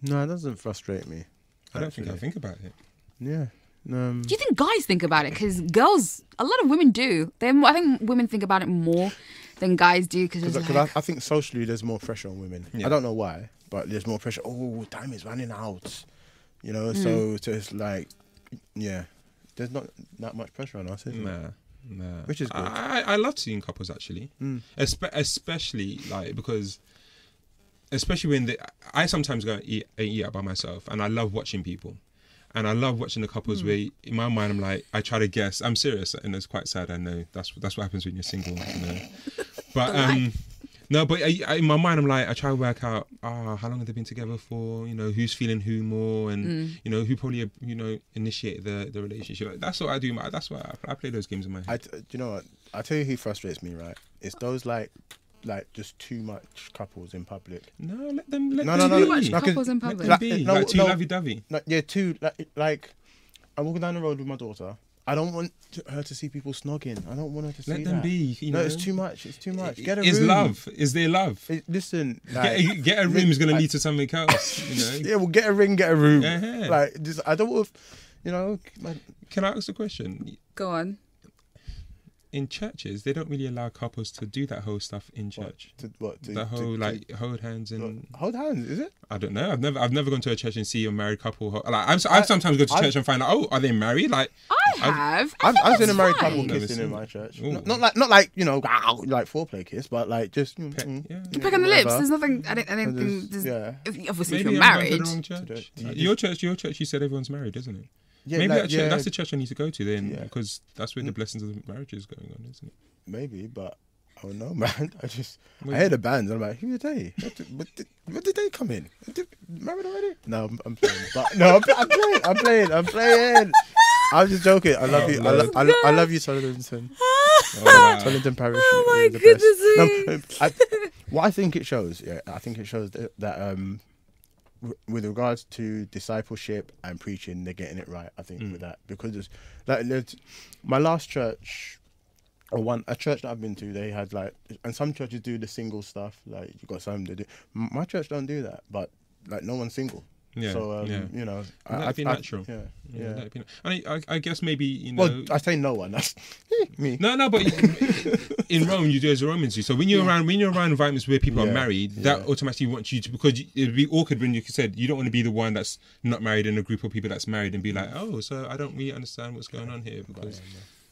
No, it doesn't frustrate me. I don't think I think about it. Yeah. Do you think guys think about it? Because girls, a lot of women do. I think women think about it more than guys do. Because I think socially there's more pressure on women. I don't know why, but there's more pressure. Oh, time is running out. You know, so it's like, there's not that much pressure on us, is there? Nah. Which is good. I love seeing couples, actually. Especially, like, because... Especially when I sometimes go and eat out by myself, and I love watching people, and I love watching the couples where in my mind I'm like, I try to guess. I'm serious, and it's quite sad. I know that's what happens when you're single. You know? But no, but in my mind I'm like, I try to work out how long have they been together for? You know, who's feeling who more, and you know who probably initiate the relationship. That's what I do. That's why I play those games in my head. You know what? I tell you who frustrates me, right? It's those like just too much couples in public. No, let them No, too much couples in public. Let them be. Like too lovey-dovey. Too like I'm walking down the road with my daughter. I don't want her to see people snogging. I don't want her to see that. Let them be. You know? It's too much. It's too much. Get a is room. Love? Is there love? Listen, get a room is going to lead to something else. You know. Yeah, well, get a ring, get a room. Yeah. Like, I don't want. You know. Can I ask a question? Go on. In churches, they don't really allow couples to do that whole stuff in church. Hold hands and hold hands. Is it? I don't know. I've never gone to a church and see a married couple. Like I've sometimes go to church and find out, are they married? Like I've seen a married couple kissing in my church. Not like like foreplay kiss, but like just peck on the lips. There's nothing. I don't think. Obviously, maybe if you're married. Your church. You said everyone's married, isn't it? Yeah, Maybe like, that's the church I need to go to then, Yeah. because that's where the blessings of marriage is going on, isn't it? maybe, but I don't know, man. I Well, hear the bands. And I'm like, who are they? What did they come in? Married already? No, I'm playing. But no, I'm playing. I'm just joking. I love you. I love you, Tollington. Oh, wow. Tollington Parish. Oh my you're the best. goodness No, what I think it shows, I think it shows that with regards to discipleship and preaching, they're getting it right. I think with that, because it's like my last church, or a church that I've been to, they had like, and some churches do the single stuff. Like you got some that do. My church don't do that, but like no one's single. Yeah, So yeah. you know, That'd be natural. Yeah. That'd be I guess maybe, you know. Well, I say no one. That's me. No, but in Rome you do as the Romans do. So when you're around environments where people are married, that automatically wants you to, because it'd be awkward when you said you don't want to be the one that's not married in a group of people that's married and be like, oh, so I don't really understand what's going on here because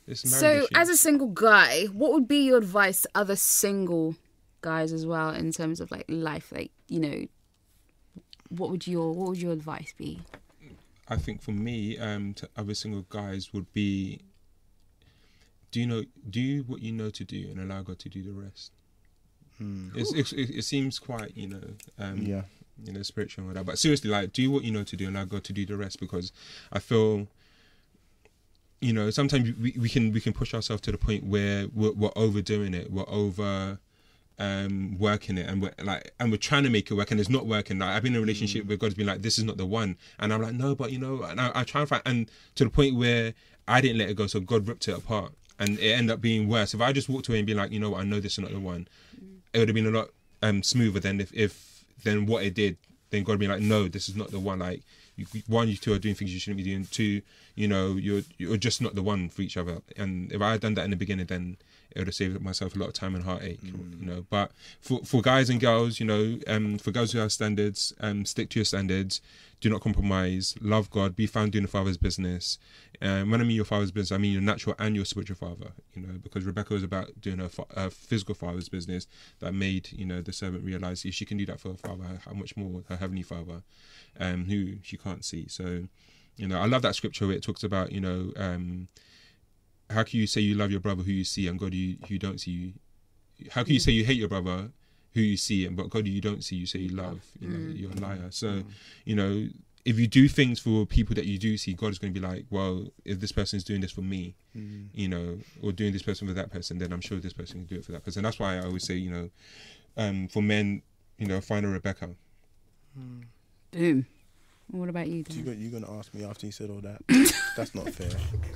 it's marriage. So, issue. as a single guy, what would be your advice to other single guys as well in terms of like life? Like, you know, what would your advice be? I think for me, to other single guys would be, do what you know to do and allow God to do the rest. It seems quite, you know, spiritual and all that, but seriously, like, do what you know to do and allow God to do the rest, because I feel, you know, sometimes we can push ourselves to the point where we're overdoing it, we're over working it, and we're trying to make it work and it's not working. Like, I've been in a relationship where God's been like, this is not the one, and I'm like, no, but you know, and I try and find, and to the point where I didn't let it go, so God ripped it apart, and it ended up being worse. If I just walked away and been like, you know what, I know this is not the one, it would have been a lot smoother than if then what it did, then God would be like, no, this is not the one. Like, you two are doing things you shouldn't be doing. Two, you know, you're just not the one for each other. And if I had done that in the beginning, then it would have saved myself a lot of time and heartache, you know. But for guys and girls, you know, for girls who have standards, stick to your standards. Do not compromise. Love God. Be found doing the Father's business. When I mean your Father's business, I mean your natural and your spiritual father. You know, because Rebecca was about doing her physical father's business that made, you know, the servant realize if she can do that for her father, how much more her heavenly Father, who she can't see. So, you know, I love that scripture where it talks about, you know, how can you say you love your brother who you see and God who don't see you? How can you say you hate your brother who you see, and but God you don't see, you say you love? You know, you're a liar. So, you know, if you do things for people that you do see, God is going to be like, well, if this person is doing this for me, you know, or doing this person for that person, then I'm sure this person can do it for that person. That's why I always say, you know, for men, you know, find a Rebecca. Boom. What about you, Dan? You're gonna ask me after you said all that? That's not fair.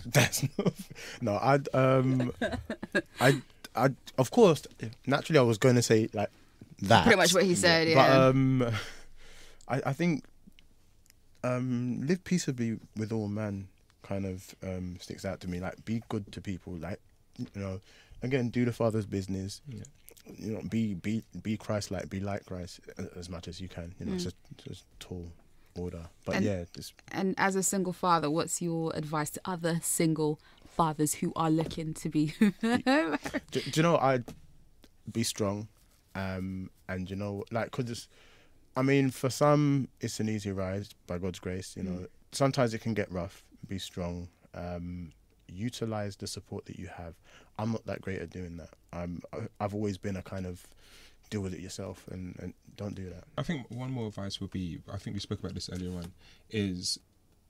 That's not. No, I of course, naturally, I was going to say like that. Pretty much what he said, yeah. But I think live peaceably with all men kind of sticks out to me. Like, be good to people. Like, you know, again, do the Father's business. Yeah. You know, be Christ-like, be like Christ as much as you can. You know, it's just tall order. But and as a single father, what's your advice to other single fathers who are looking to be do you know, I'd be strong, and you know, like, because I mean, for some it's an easy ride by God's grace, you know. Sometimes it can get rough. Be strong, utilize the support that you have. I'm not that great at doing that. I've always been a kind of deal with it yourself, and don't do that. I think one more advice would be, I think we spoke about this earlier on, is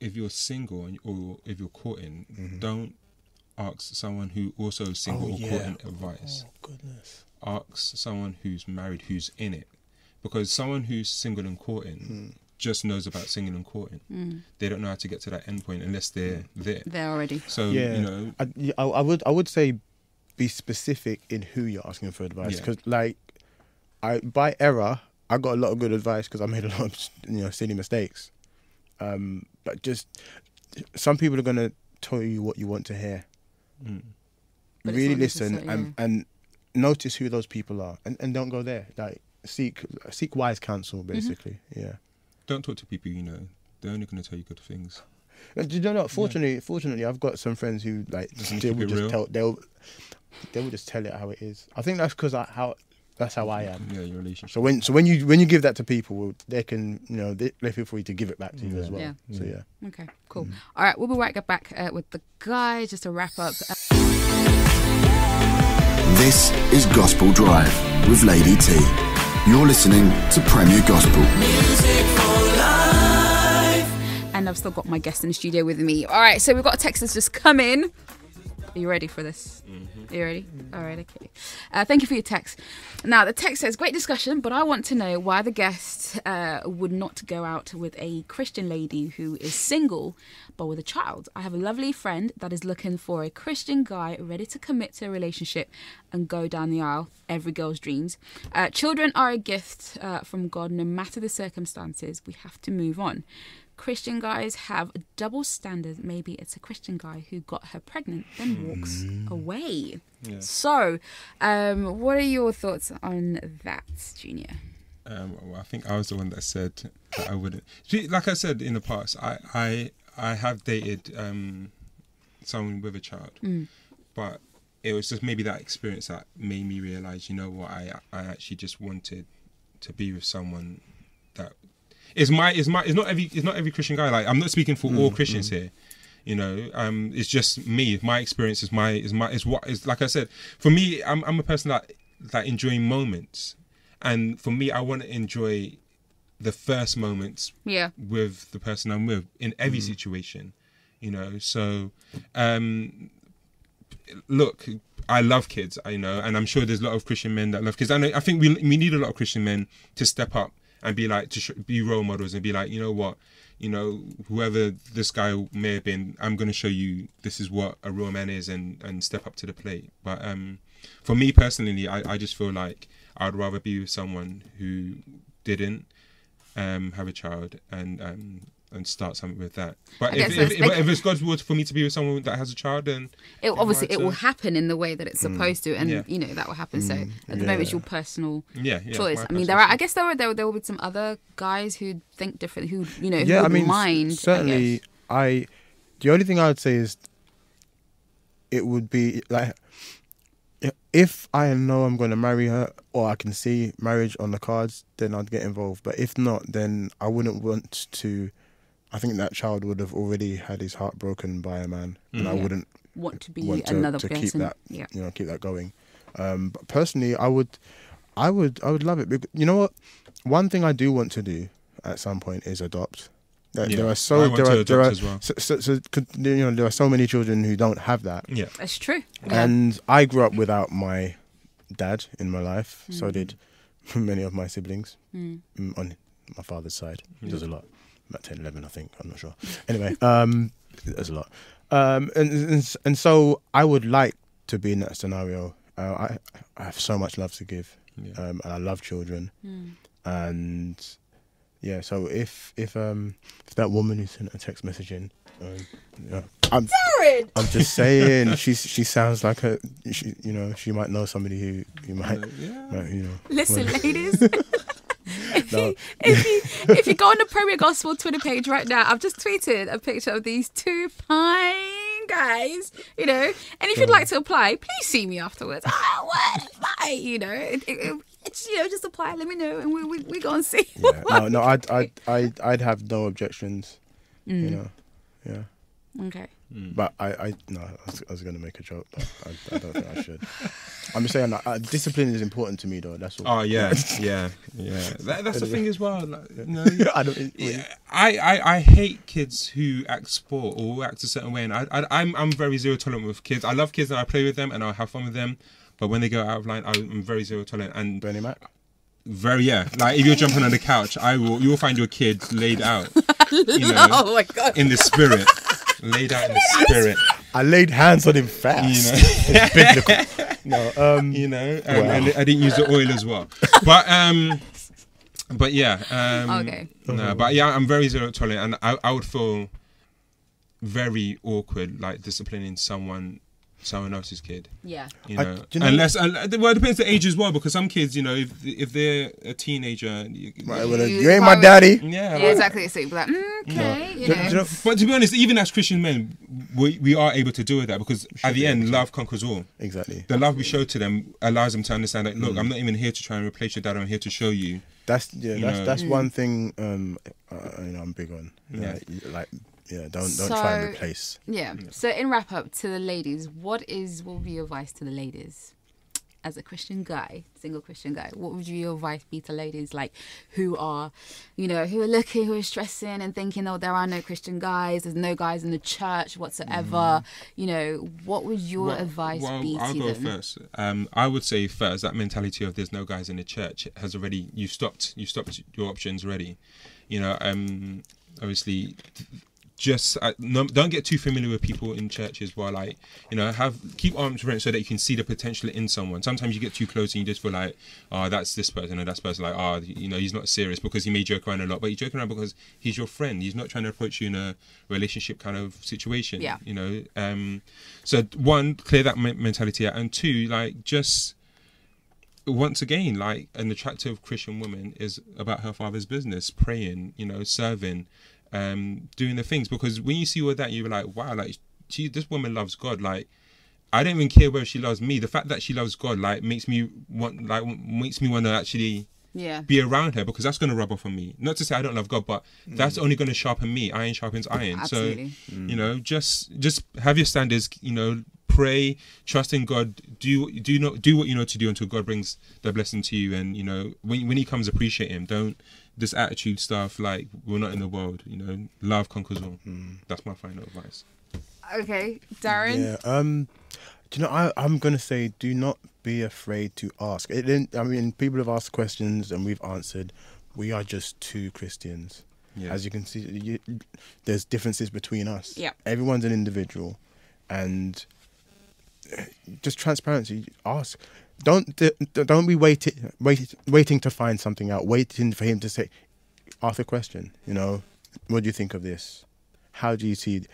if you're single or if you're courting, don't ask someone who also is single or courting advice. Oh, goodness. Ask someone who's married, who's in it. Because someone who's single and courting just knows about singing and courting. They don't know how to get to that end point unless they're there. They're already. So, you know. I would say be specific in who you're asking for advice. Because, like, by error, I got a lot of good advice because I made a lot of, you know, silly mistakes. But just, some people are going to tell you what you want to hear. Really listen and notice who those people are, and don't go there. Like, seek wise counsel, basically. Yeah. Don't talk to people you know. They're only going to tell you good things. Do you know? Fortunately, I've got some friends who, like, they will just tell it how it is. I think that's because That's how I am. Yeah, your relationship. So when you give that to people, they can they feel free to give it back to you as well. Yeah. So yeah. Okay, cool. All right, we'll be right back with the guys just to wrap up. This is Gospel Drive with Lady T. You're listening to Premier Gospel. Music for life. And I've still got my guest in the studio with me. All right, so we've got a text that's just come in. Are you ready for this? Are you ready? All right, okay. Thank you for your text. Now, the text says, great discussion, but I want to know why the guest would not go out with a Christian lady who is single, but with a child. I have a lovely friend that is looking for a Christian guy ready to commit to a relationship and go down the aisle, every girl's dreams. Children are a gift from God, no matter the circumstances. We have to move on. Christian guys have a double standard. Maybe it's a Christian guy who got her pregnant, then walks away. Yeah. So, what are your thoughts on that, Junior? Well, I think I was the one that said that I wouldn't. See, like I said in the past, I have dated someone with a child, but it was just maybe that experience that made me realise, you know what, I actually just wanted to be with someone that is not every Christian guy. Like, I'm not speaking for all Christians here. You know, it's just me. My experience is what is, like I said, for me, I'm a person that enjoy moments, and for me, I want to enjoy the first moments with the person I'm with in every situation. You know, so look, I love kids, and I'm sure there's a lot of Christian men that love kids. I think we need a lot of Christian men to step up and be like, be role models and be like, you know what, whoever this guy may have been, I'm going to show you this is what a real man is, and step up to the plate. But for me personally, I just feel like I'd rather be with someone who didn't have a child and start something with that. But if it's God's will for me to be with someone that has a child, then it will happen in the way that it's supposed to, and that will happen. So at the moment, it's your personal choice. I mean, I guess there will be some other guys who think different, who wouldn't mind. Certainly, the only thing I would say is it would be like, if I know I'm going to marry her, or I can see marriage on the cards, then I'd get involved. But if not, then I wouldn't want to. I think that child would have already had his heart broken by a man, and I wouldn't want to be another person. Keep that, keep that going. But personally, I would love it. Because, you know what? One thing I do want to do at some point is adopt. There are so many children who don't have that. Yeah, that's true. And I grew up without my dad in my life. So did many of my siblings on my father's side. There's a lot. About 10, 11, I think. I'm not sure. Anyway, there's a lot. And so I would like to be in that scenario. I have so much love to give, and I love children. And yeah, so if that woman who sent a text message in, I'm just saying, she sounds like she might know somebody who might, Listen, ladies. If you go on the Premier Gospel Twitter page right now, I've just tweeted a picture of these two fine guys, and if you'd like to apply, please see me afterwards. It's just apply, let me know, and we go and see. I'd have no objections, Yeah. Okay. But I was going to make a joke, but I don't think I should. I'm just saying discipline is important to me, though. That's all. Oh yeah. That's the thing as well. Like, I don't. I hate kids who act sport or act a certain way, and I'm very zero tolerant with kids. I love kids and I play with them and I have fun with them, but when they go out of line, I'm very zero tolerant. And Bernie Mac. Like if you're jumping on the couch, you will find your kid laid out. Oh my God. In the spirit. Laid out in the spirit. I laid hands on him fast. It's biblical. No, and I didn't use the oil as well. But yeah. Okay. No, but yeah, I'm very zero tolerant, and I would feel very awkward, like disciplining someone someone else's kid. Yeah. You I- know, do you know- unless well, it depends the age as well. Because some kids, you know, if they're a teenager, Right, well, you ain't my daddy. yeah, Yeah, exactly. So you'd be like, okay, you Do know. you know- But to be honest, even as Christian men, we are able to do that because at the end, love conquers all. Exactly. The love we show to them allows them to understand that, look, I'm not even here to try and replace your dad. I'm here to show you. That's know. that's one thing. I'm big on. Yeah. Don't try and So- replace. Yeah. So in wrap up to the ladies, what would be your advice to the ladies? As a Christian guy, single Christian guy, what would your advice be to ladies like who are looking, who are stressing and thinking, oh, there are no Christian guys, there's no guys in the church whatsoever. You know, what would your advice be I'll to go them? first. I would say first that mentality of there's no guys in the church has already you stopped your options already. You know, obviously. Just don't get too familiar with people in churches. While like keep arms around so that you can see the potential in someone. Sometimes you get too close and you just feel like, oh, that's this person or that person. Like, oh, he's not serious because he may joke around a lot, but he's joking around because he's your friend. He's not trying to approach you in a relationship kind of situation. Yeah. You know. So one, clear that mentality out, and two, like just. Once again, like an attractive Christian woman is about her father's business, praying, serving. Doing the things, because when you see all that, you're like, wow, like this woman loves God. Like, I don't even care whether she loves me. The fact that she loves God, like, makes me want to actually be around her, because that's going to rub off on me. Not to say I don't love God, but that's only going to sharpen me. Iron sharpens iron. Absolutely. So, just have your standards. Pray, trust in God. Do what you know to do until God brings the blessing to you. And when He comes, appreciate Him. Don't this attitude stuff like we're not in the world. Love conquers all. That's my final advice. Okay, Darren. Yeah. I'm gonna say, do not be afraid to ask. People have asked questions and we've answered. We are just two Christians. Yeah. As you can see, there's differences between us. Yeah. Everyone's an individual, and just transparency. Ask. Don't be waiting to find something out. Waiting for him to say, ask a question. What do you think of this? How do you see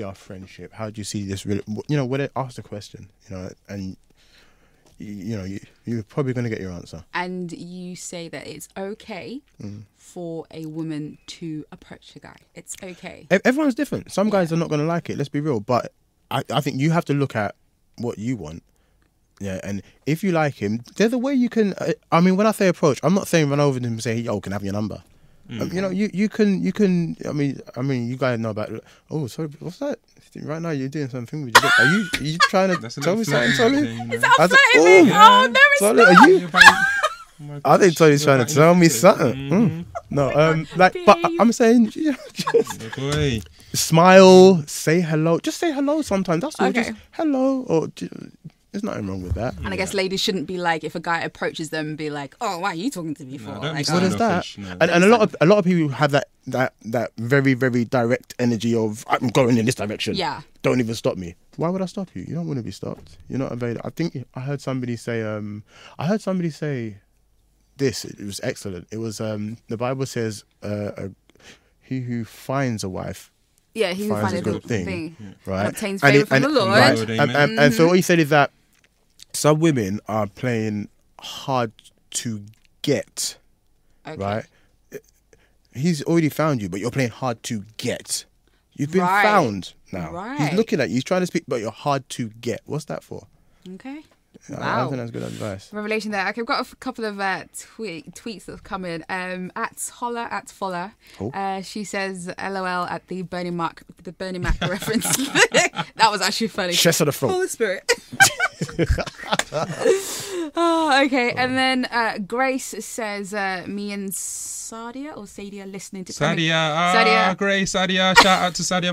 our friendship? How do you see this? Ask the question. And you're probably going to get your answer. And you say that it's okay for a woman to approach a guy. It's okay. Everyone's different. Some guys are not going to like it. Let's be real. But I think you have to look at what you want. Yeah, and if you like him, there's a way you can. When I say approach, I'm not saying run over to him and say, "Yo, can I have your number?" You can. You guys know about. Oh, sorry, what's that? Right now, you're doing something with your lip. Are you trying to tell me something, Solly? Is that flirting? Oh, no, it's Solly, not. are you? I think Tony's trying to tell me something. No, but I'm saying, Boy. smile, say hello. Just say hello sometimes. That's all. Okay. Just hello, or there's nothing wrong with that. And I guess ladies shouldn't be like, if a guy approaches them, be like, oh, why are you talking to me for? don't Like, be What is that? Standoffish, no. And a lot of people have that very, very direct energy of, I'm going in this direction. Yeah. Don't even stop me. Why would I stop you? You don't want to be stopped. You're not available. I think I heard somebody say this. It was excellent. It was the Bible says he who finds a wife yeah, he will finds find a a good good thing, thing. right? And obtains favour from the Lord. Right. Lord, And, amen. and so what he said is that some women are playing hard to get, Okay. right? He's already found you, but you're playing hard to get. You've been Right. found now. Right. He's looking at you. He's trying to speak, but you're hard to get. What's that for? Okay. I Wow. think that's good advice. Revelation there. Okay, I've got a couple of tweets that have come in. At Holler at Foller, Oh. she says LOL at the Bernie Mac reference. That was actually funny. Chest of the front. Holy Spirit. Oh, okay. And then Grace says, me and Sadia listening to Sadia, great Sadia. Shout out to Sadia.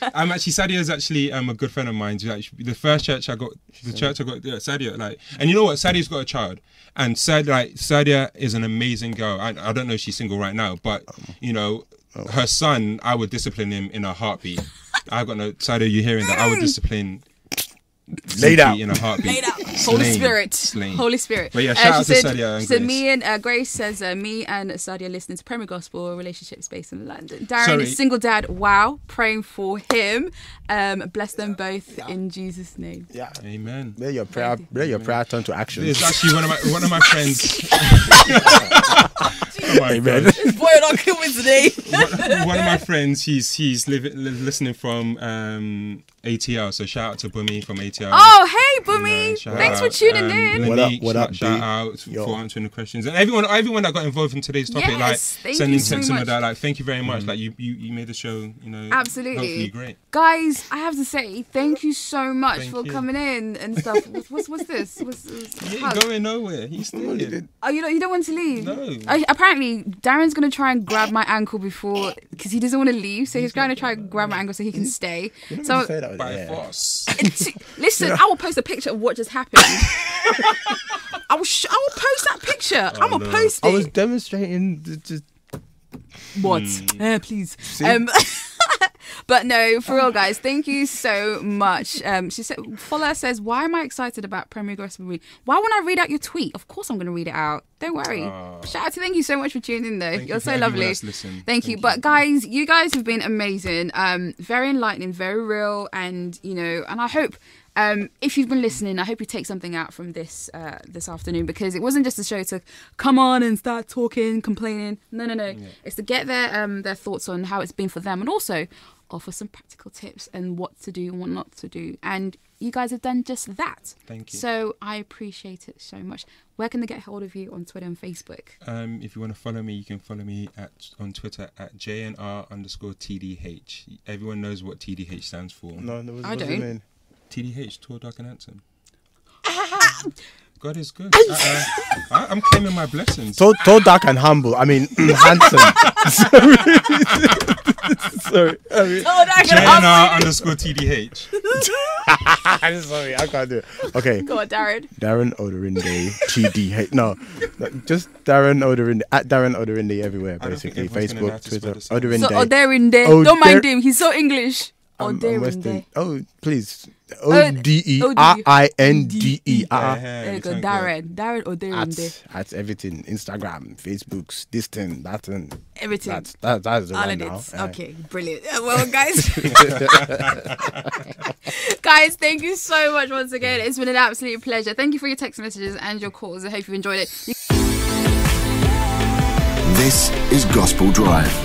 Sadia is actually a good friend of mine. The first church I got, Sadia. Like, and you know what? Sadia's got a child, and Sadia is an amazing girl. I don't know if she's single right now, but her son, I would discipline him in a heartbeat. I got no Sadia. You hearing that? I would discipline. Laid out. in a heartbeat. Laid out. Holy Slain. Spirit. Slain. Holy Spirit. But yeah, shout out she to said, Sadia and she said, Grace. me and Grace says, me and Sadia listening to Premier Gospel relationships based in London. Darren Sorry. is single dad. Wow. Praying for him. Bless them both in Jesus' name. Yeah. Amen. Let your prayer turn to action. It's actually one of my friends. Oh my Amen. God. Boy, you're not coming today. One of my friends, he's listening from ATL. So shout out to Bumi from ATL. Oh, hey, Bumi. Shout Thanks for out, tuning in. Lanique, What up, shout B? out Yo. for answering the questions, and everyone that got involved in today's topic, Yes, like thank sending you so texts and all much. that. Like, thank you very much. Like, you made the show, Absolutely. hopefully great. Guys, I have to say, thank you so much Thank for you. coming in and stuff. What's this? You ain't going nowhere. He's still in. Oh, you don't want to leave? No. Apparently, Darren's going to try and grab my ankle before, because he doesn't want to leave, so he's going to try and grab my ankle so he can stay. You So, say that, By yeah. force. listen, I will post a picture of what just happened. I will post that picture. I'm going to no. post I was it. demonstrating just What? Please. But no, for real, guys, thank you so much. She said, Fuller says, why am I excited about Premier Gospel Week? Why won't I read out your tweet? Of course I'm going to read it out. Don't worry. Shout out to thank you so much for tuning in, though. Thank you You're for so everyone lovely. that's listened. Thank you. But guys, you guys have been amazing. Very enlightening, very real. And, and I hope... if you've been listening, I hope you take something out from this this afternoon, because it wasn't just a show to come on and start talking, complaining. No. Yeah. It's to get their thoughts on how it's been for them, and also offer some practical tips and what to do and what not to do. And you guys have done just that. Thank you. So I appreciate it so much. Where can they get hold of you on Twitter and Facebook? If you want to follow me, you can follow me on Twitter at JNR_TDH. Everyone knows what TDH stands for. no. I What do you don't. mean? TDH, tall, dark, and handsome. God is good. I'm claiming my blessings. Tall, dark, and humble. I mean, handsome. Sorry. JNR_TDH. I'm sorry. I can't do it. Okay. Go on, Darren. Darren Oderinde, TDH. No, just Darren Oderinde, at Darren Oderinde everywhere, I don't think basically. everyone's gonna know how Facebook, to spell Twitter, the same. Oderinde. So Oderinde. Oh, Don't mind there- him. He's so English. I'm Western. Oderinde. Oh, please. Oderinde. Oderinde. There you go, Darren. Darren Oderinde. At everything. Instagram, Facebooks, this thing, that thing. Everything. That's the All one of now. it. Yeah. Okay, brilliant. Well, guys, guys, thank you so much once again. It's been an absolute pleasure. Thank you for your text messages and your calls. I hope you enjoyed it. This is Gospel Drive